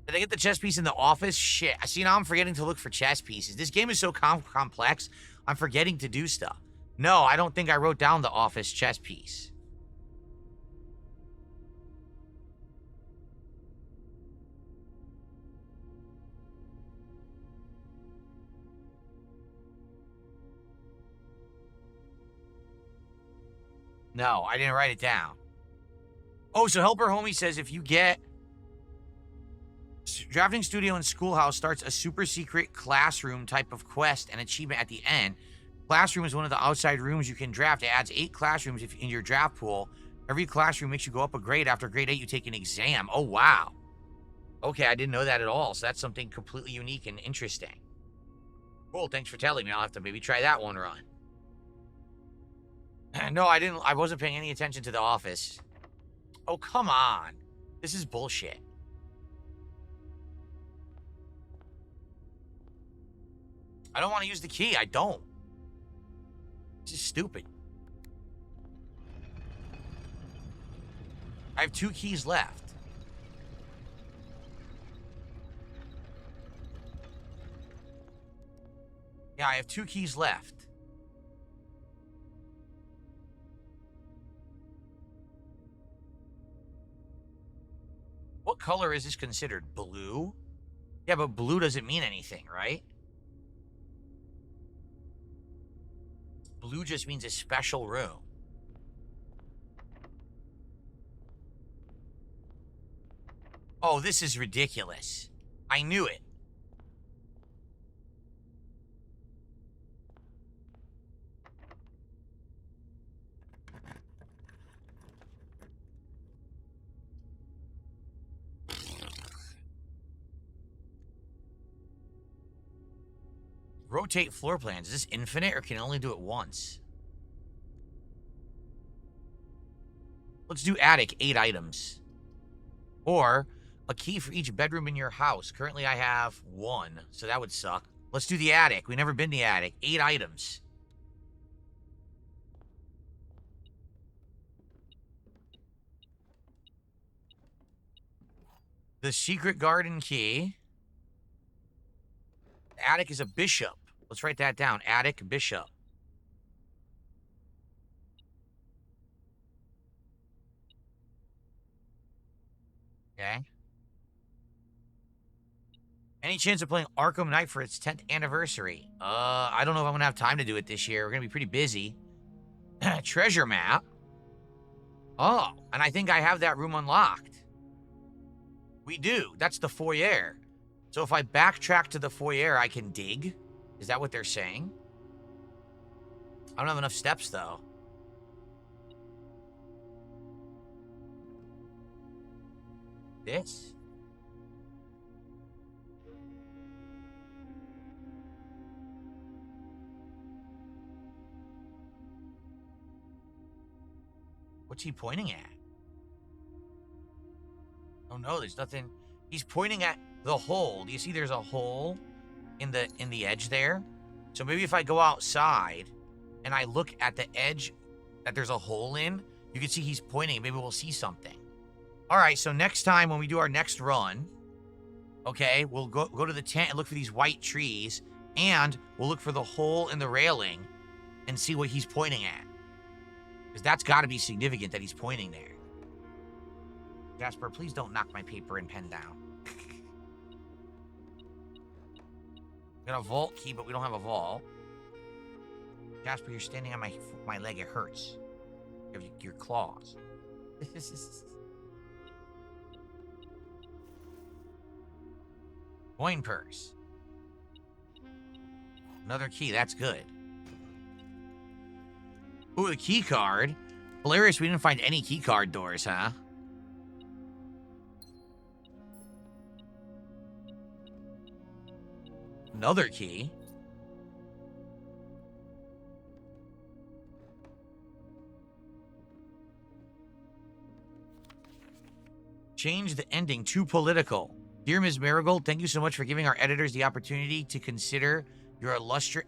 Did I get the chess piece in the office? Shit. See, now I'm forgetting to look for chess pieces. This game is so complex, I'm forgetting to do stuff. No, I don't think I wrote down the office chess piece. No, I didn't write it down. Oh, so Helper Homie says if you get Drafting Studio and Schoolhouse starts a super secret classroom type of quest and achievement at the end. Classroom is one of the outside rooms you can draft. It adds 8 classrooms in your draft pool. Every classroom makes you go up a grade. After grade 8, you take an exam. Oh, wow. Okay, I didn't know that at all. So that's something completely unique and interesting. Cool, thanks for telling me. I'll have to maybe try that one run. No, I didn't. I wasn't paying any attention to the office. Oh, come on. This is bullshit. I don't want to use the key. I don't. This is stupid. I have 2 keys left. Yeah, I have 2 keys left. What color is this considered? Blue? Yeah, but blue doesn't mean anything, right? Blue just means a special room. Oh, this is ridiculous. I knew it. Rotate floor plans. Is this infinite or can I only do it once? Let's do attic, 8 items. Or a key for each bedroom in your house. Currently I have 1, so that would suck. Let's do the attic. We've never been the attic. 8 items. The secret garden key. Attic is a bishop. Let's write that down. Attic, bishop. Okay. Any chance of playing Arkham Knight for its 10th anniversary? I don't know if I'm going to have time to do it this year. We're going to be pretty busy. Treasure map. Oh, and I think I have that room unlocked. We do. That's the foyer. So if I backtrack to the foyer, I can dig? Is that what they're saying? I don't have enough steps, though. This? What's he pointing at? Oh no, there's nothing. He's pointing at the hole. Do you see there's a hole in the edge there? So maybe if I go outside and I look at the edge that there's a hole in, you can see he's pointing. Maybe we'll see something. All right, so next time when we do our next run, okay, we'll go to the tent and look for these white trees, and we'll look for the hole in the railing and see what he's pointing at. Because that's got to be significant that he's pointing there. Jasper, please don't knock my paper and pen down. Got a vault key, but we don't have a vault. Jasper, you're standing on my leg. It hurts. You have your claws. Coin purse. Another key. That's good. Ooh, the key card. Hilarious, we didn't find any key card doors, huh? Another key. Change the ending to political. Dear Ms. Marigold, thank you so much for giving our editors the opportunity to consider your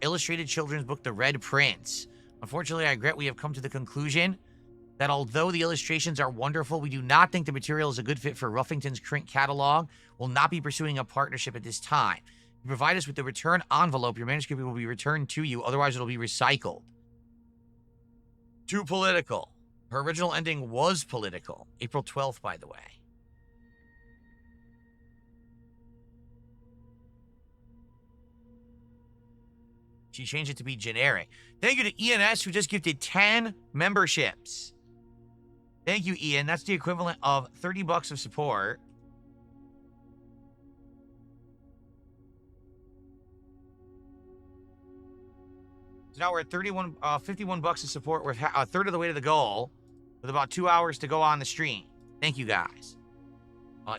illustrated children's book, The Red Prince. Unfortunately, I regret we have come to the conclusion that although the illustrations are wonderful, we do not think the material is a good fit for Ruffington's current catalog. Will not be pursuing a partnership at this time. If you provide us with the return envelope, your manuscript will be returned to you. Otherwise, it'll be recycled. Too political. Her original ending was political. April 12th, by the way. She changed it to be generic. Thank you to ENS, who just gifted 10 memberships. Thank you, Ian. That's the equivalent of 30 bucks of support. So now we're at 51 bucks of support. We're a third of the way to the goal, with about 2 hours to go on the stream. Thank you, guys.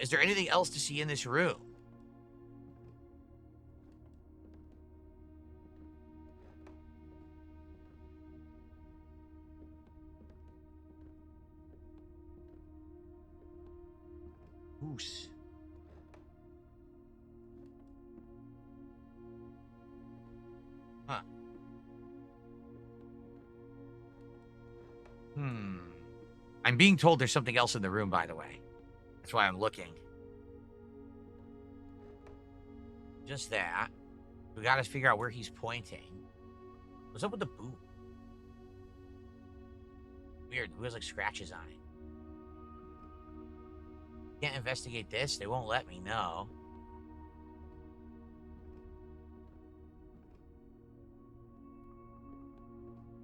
Is there anything else to see in this room? Oos. Huh. I'm being told there's something else in the room, by the way. That's why I'm looking. Just that. We gotta figure out where he's pointing. What's up with the boot? Weird. Who has like scratches on it? Can't investigate this. They won't let me know.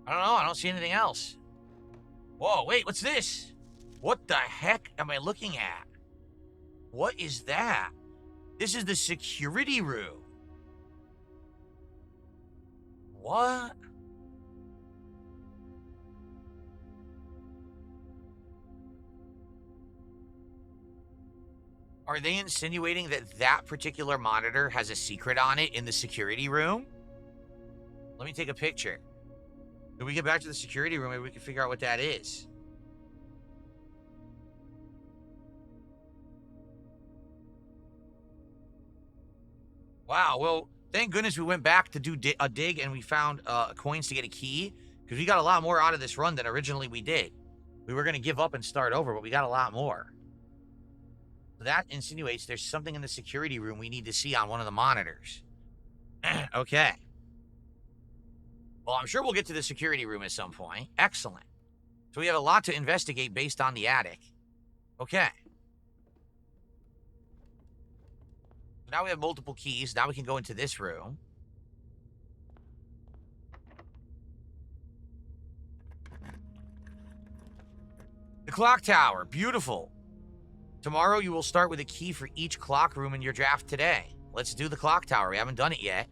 I don't know. I don't see anything else. Whoa, wait, what's this? What the heck am I looking at? What is that? This is the security room. What? Are they insinuating that that particular monitor has a secret on it in the security room? Let me take a picture. When we get back to the security room, maybe we can figure out what that is. Wow, well, thank goodness we went back to do a dig and we found coins to get a key, because we got a lot more out of this run than originally we did. We were going to give up and start over, but we got a lot more. That insinuates there's something in the security room we need to see on one of the monitors. Okay. Well, I'm sure we'll get to the security room at some point. Excellent. So we have a lot to investigate based on the attic. Okay. So now we have multiple keys. Now we can go into this room. The clock tower. Beautiful. Tomorrow you will start with a key for each clock room in your draft today. Let's do the clock tower. We haven't done it yet.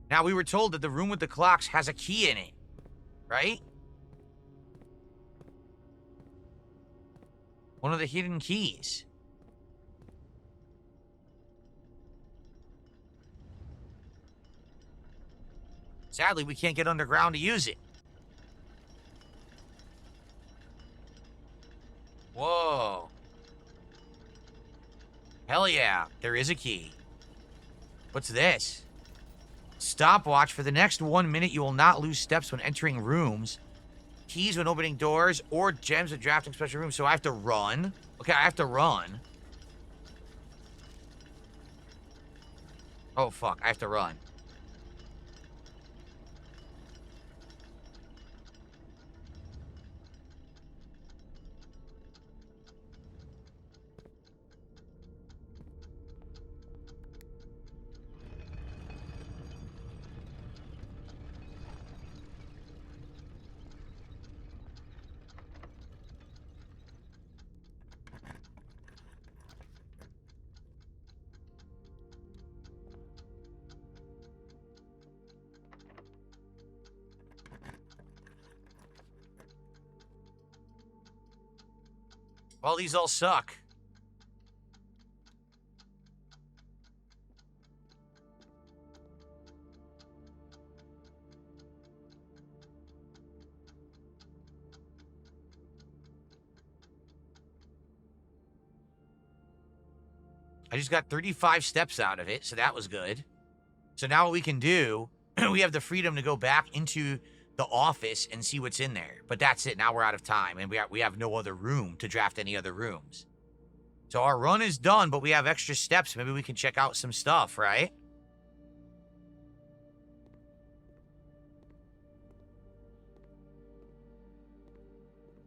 Now, we were told that the room with the clocks has a key in it, right? One of the hidden keys. Sadly, we can't get underground to use it. Whoa. Hell yeah, there is a key. What's this? Stopwatch. For the next 1 minute, you will not lose steps when entering rooms. Keys when opening doors, or gems when drafting special rooms. So I have to run. Okay, I have to run. Oh, fuck. I have to run. Well, these all suck. I just got 35 steps out of it, so that was good. So now what we can do, we have the freedom to go back into the office and see what's in there. But that's it. Now we're out of time, and we have no other room to draft any other rooms. So our run is done, but we have extra steps. Maybe we can check out some stuff, right?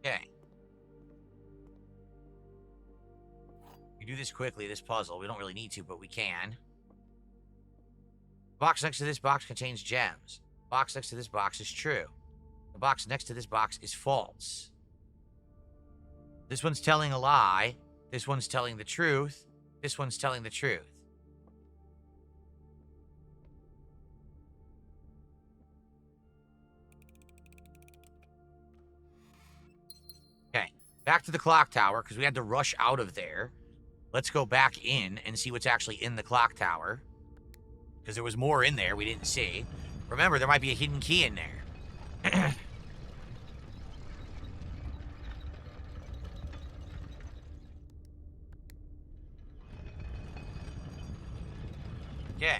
Okay. We do this quickly, this puzzle. We don't really need to, but we can. The box next to this box contains gems. The box next to this box is true. The box next to this box is false. This one's telling a lie. This one's telling the truth. This one's telling the truth. Okay, back to the clock tower, because we had to rush out of there. Let's go back in and see what's actually in the clock tower. Because there was more in there we didn't see. Remember, there might be a hidden key in there. Okay.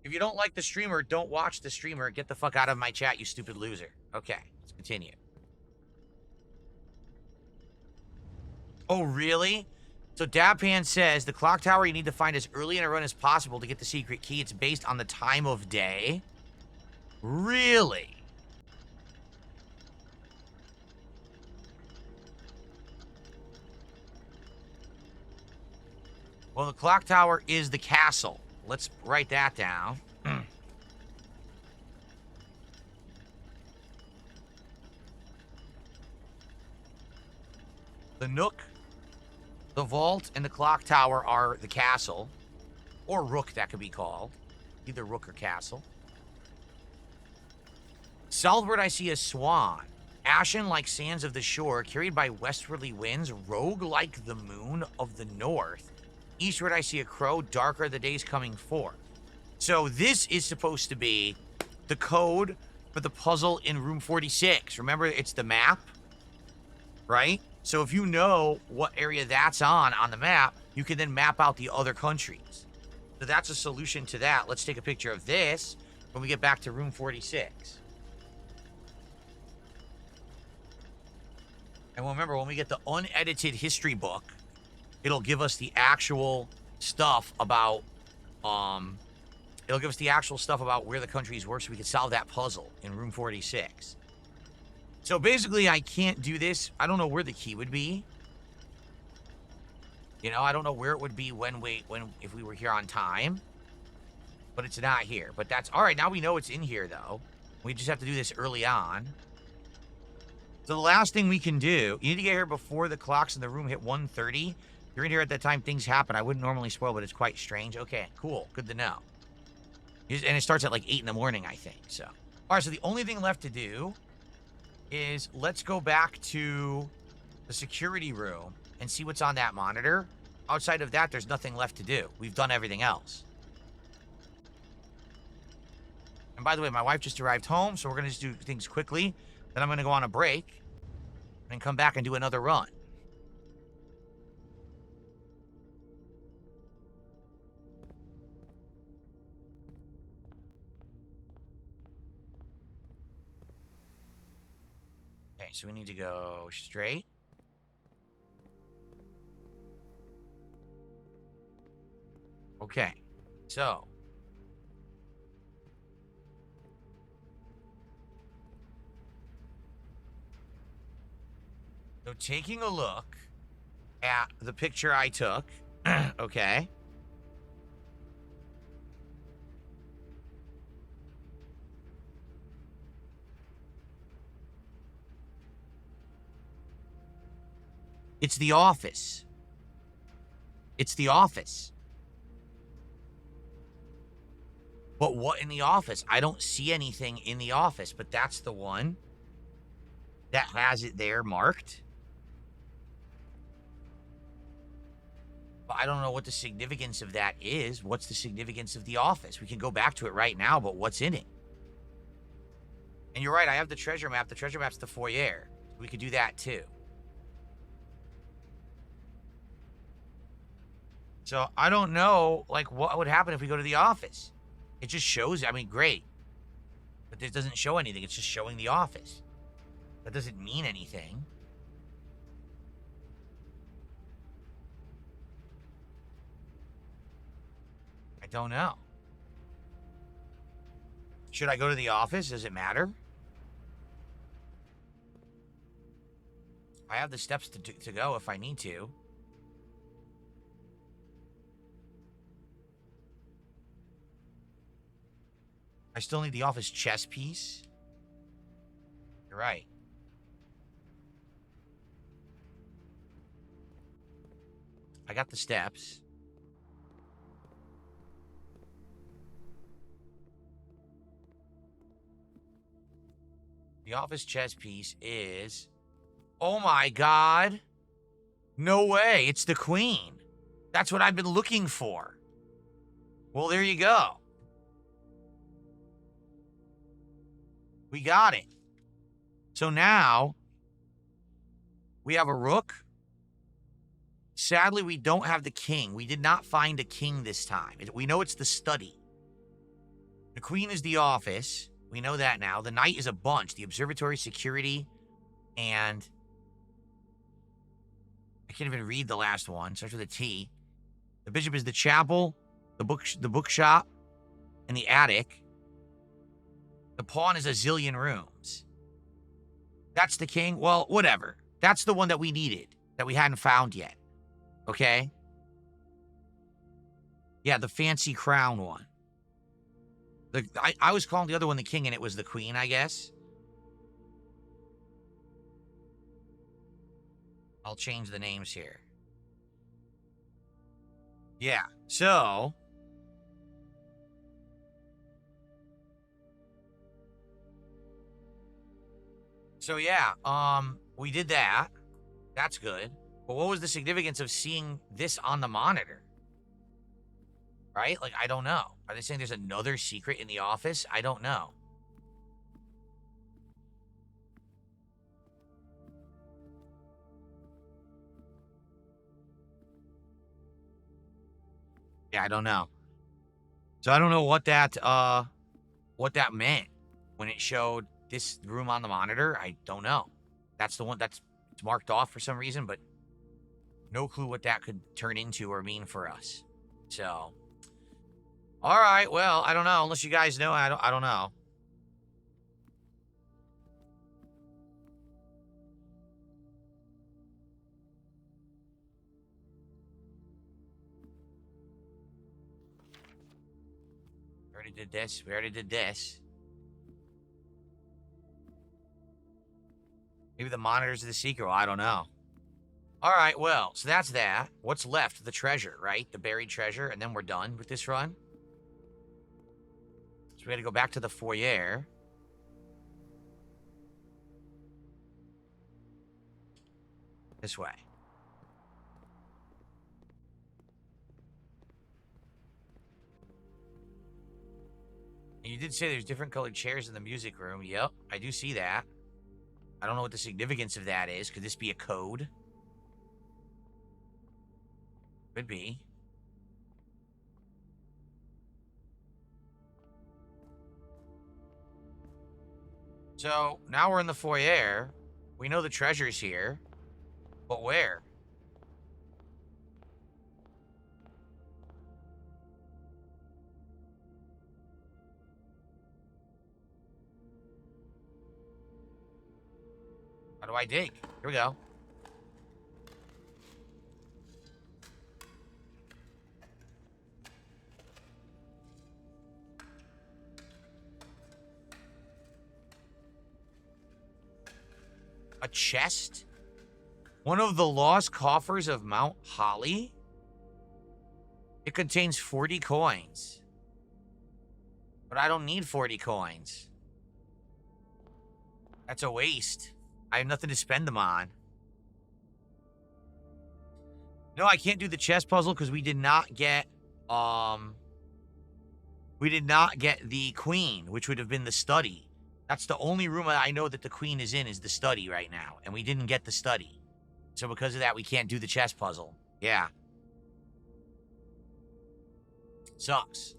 If you don't like the streamer, don't watch the streamer. Get the fuck out of my chat, you stupid loser. Okay, let's continue. Oh, really? So Dabpan says, the clock tower you need to find as early in a run as possible to get the secret key. It's based on the time of day. Really? Well, the clock tower is the castle. Let's write that down. The Nook, the Vault, and the Clock Tower are the castle. Or Rook, that could be called. Either Rook or Castle. Southward, I see a swan. Ashen like sands of the shore, carried by westwardly winds, rogue like the moon of the north. Eastward, I see a crow, darker the days coming forth. So this is supposed to be the code for the puzzle in room 46. Remember, it's the map, right? So if you know what area that's on the map, you can then map out the other countries. So that's a solution to that. Let's take a picture of this when we get back to room 46. And remember, when we get the unedited history book, it'll give us the actual stuff about, it'll give us the actual stuff about where the countries were so we can solve that puzzle in room 46. So basically, I can't do this. I don't know where the key would be. You know, I don't know where it would be if we were here on time. But it's not here. But that's, all right, now we know it's in here, though. We just have to do this early on. So the last thing we can do, you need to get here before the clocks in the room hit 1:30. You're in here at that time, things happen. I wouldn't normally spoil, but it's quite strange. Okay, cool. Good to know. And it starts at like 8 in the morning, I think. So, all right, so the only thing left to do is let's go back to the security room and see what's on that monitor. Outside of that, there's nothing left to do. We've done everything else. And by the way, my wife just arrived home, so we're going to just do things quickly. Then I'm going to go on a break and come back and do another run. Okay, so we need to go straight. Okay, so taking a look at the picture I took, okay. It's the office. It's the office. But what in the office? I don't see anything in the office, but that's the one that has it there marked. But I don't know what the significance of that is. What's the significance of the office? We can go back to it right now, but what's in it? And you're right, I have the treasure map. The treasure map's the foyer. We could do that too. So I don't know, like, what would happen if we go to the office. It just shows, I mean, great. But this doesn't show anything. It's just showing the office. That doesn't mean anything. I don't know. Should I go to the office? Does it matter? I have the steps to go if I need to. I still need the office chess piece. You're right. I got the steps. The office chess piece is... Oh my god. No way. It's the queen. That's what I've been looking for. Well, there you go. We got it. So now we have a rook. Sadly, we don't have the king. We did not find a king this time. We know it's the study. The queen is the office. We know that now. The knight is a bunch. The observatory, security, and... I can't even read the last one. Starts with a T. The bishop is the chapel, the bookshop, and the attic. The pawn is a zillion rooms. That's the king? Well, whatever. That's the one that we needed, that we hadn't found yet. Okay? Yeah, the fancy crown one. I was calling the other one the king, and it was the queen, I guess. I'll change the names here. Yeah, so... So yeah, we did that. That's good. But what was the significance of seeing this on the monitor? Right? Like, I don't know. Are they saying there's another secret in the office? I don't know. Yeah, I don't know. So I don't know what that meant when it showed this room on the monitor. I don't know. That's the one that's marked off for some reason, but no clue what that could turn into or mean for us. So, all right. Well, I don't know. Unless you guys know, I don't know. We already did this. We already did this. Maybe the monitors are the secret. Well, I don't know. All right, well, so that's that. What's left? The treasure, right? The buried treasure, and then we're done with this run. So we got to go back to the foyer. This way. And you did say there's different colored chairs in the music room. Yep, I do see that. I don't know what the significance of that is. Could this be a code? Could be. So, now we're in the foyer. We know the treasure's here. But where? How do I dig? Here we go. A chest? One of the lost coffers of Mount Holly? It contains 40 coins. But I don't need 40 coins. That's a waste. I have nothing to spend them on. No, I can't do the chess puzzle because we did not get, the queen, which would have been the study. That's the only room I know that the queen is in is the study right now. And we didn't get the study. So because of that, we can't do the chess puzzle. Yeah. Sucks.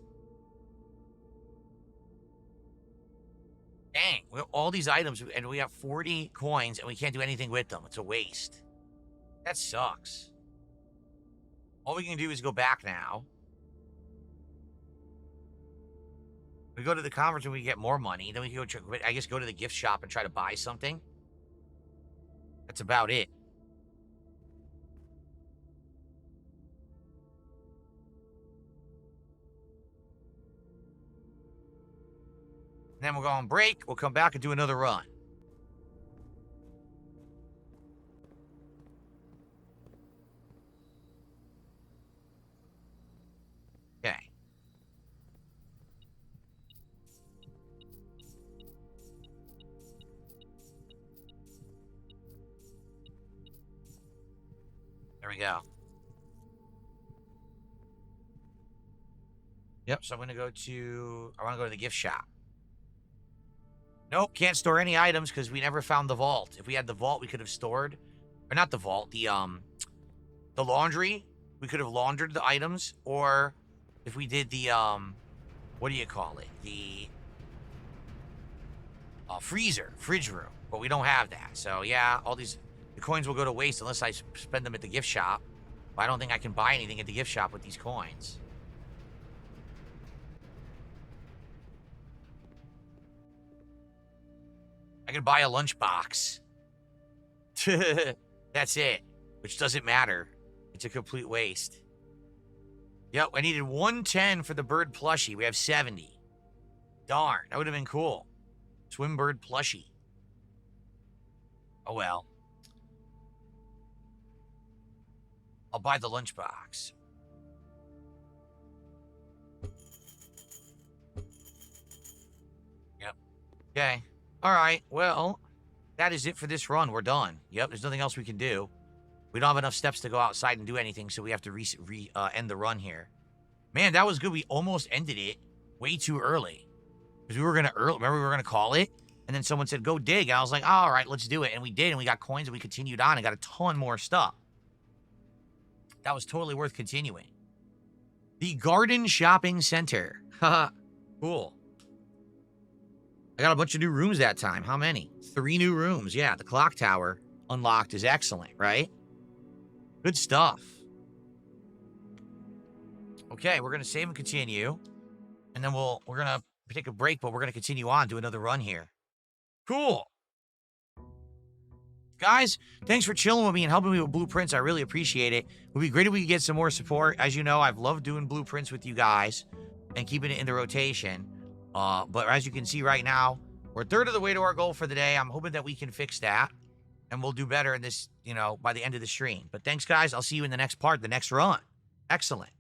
Dang, we have all these items, and we have 40 coins, and we can't do anything with them. It's a waste. That sucks. All we can do is go back now. We go to the conference and we get more money. Then we can go, I guess, go to the gift shop and try to buy something. That's about it. And then we'll go on break. We'll come back and do another run. Okay. There we go. Yep, so I'm going to go to... I want to go to the gift shop. Nope, can't store any items because we never found the vault. If we had the vault, we could have stored... Or not the vault, the laundry. We could have laundered the items. Or if we did the, what do you call it? The fridge room. But we don't have that. So, yeah, all these... The coins will go to waste unless I spend them at the gift shop. But I don't think I can buy anything at the gift shop with these coins. I can buy a lunchbox. That's it. Which doesn't matter. It's a complete waste. Yep, I needed 110 for the bird plushie. We have 70. Darn, that would have been cool. Swim bird plushie. Oh well. I'll buy the lunchbox. Yep. Okay. All right. Well, that is it for this run. We're done. Yep. There's nothing else we can do. We don't have enough steps to go outside and do anything, so we have to end the run here. Man, that was good. We almost ended it way too early. Because we were going to remember we were going to call it? And then someone said, go dig. And I was like, all right, let's do it. And we did, and we got coins, and we continued on and got a ton more stuff. That was totally worth continuing. The Garden Shopping Center. Haha. Cool. I got a bunch of new rooms that time. How many? 3 new rooms. Yeah, the Clocktower unlocked is excellent, right? Good stuff. Okay, we're going to save and continue. And then we're going to take a break, but we're going to continue on, do another run here. Cool. Guys, thanks for chilling with me and helping me with blueprints. I really appreciate it. It would be great if we could get some more support. As you know, I've loved doing blueprints with you guys and keeping it in the rotation. But as you can see right now, we're a third of the way to our goal for the day. I'm hoping that we can fix that. And we'll do better in this, by the end of the stream. But thanks, guys. I'll see you in the next part, the next run. Excellent.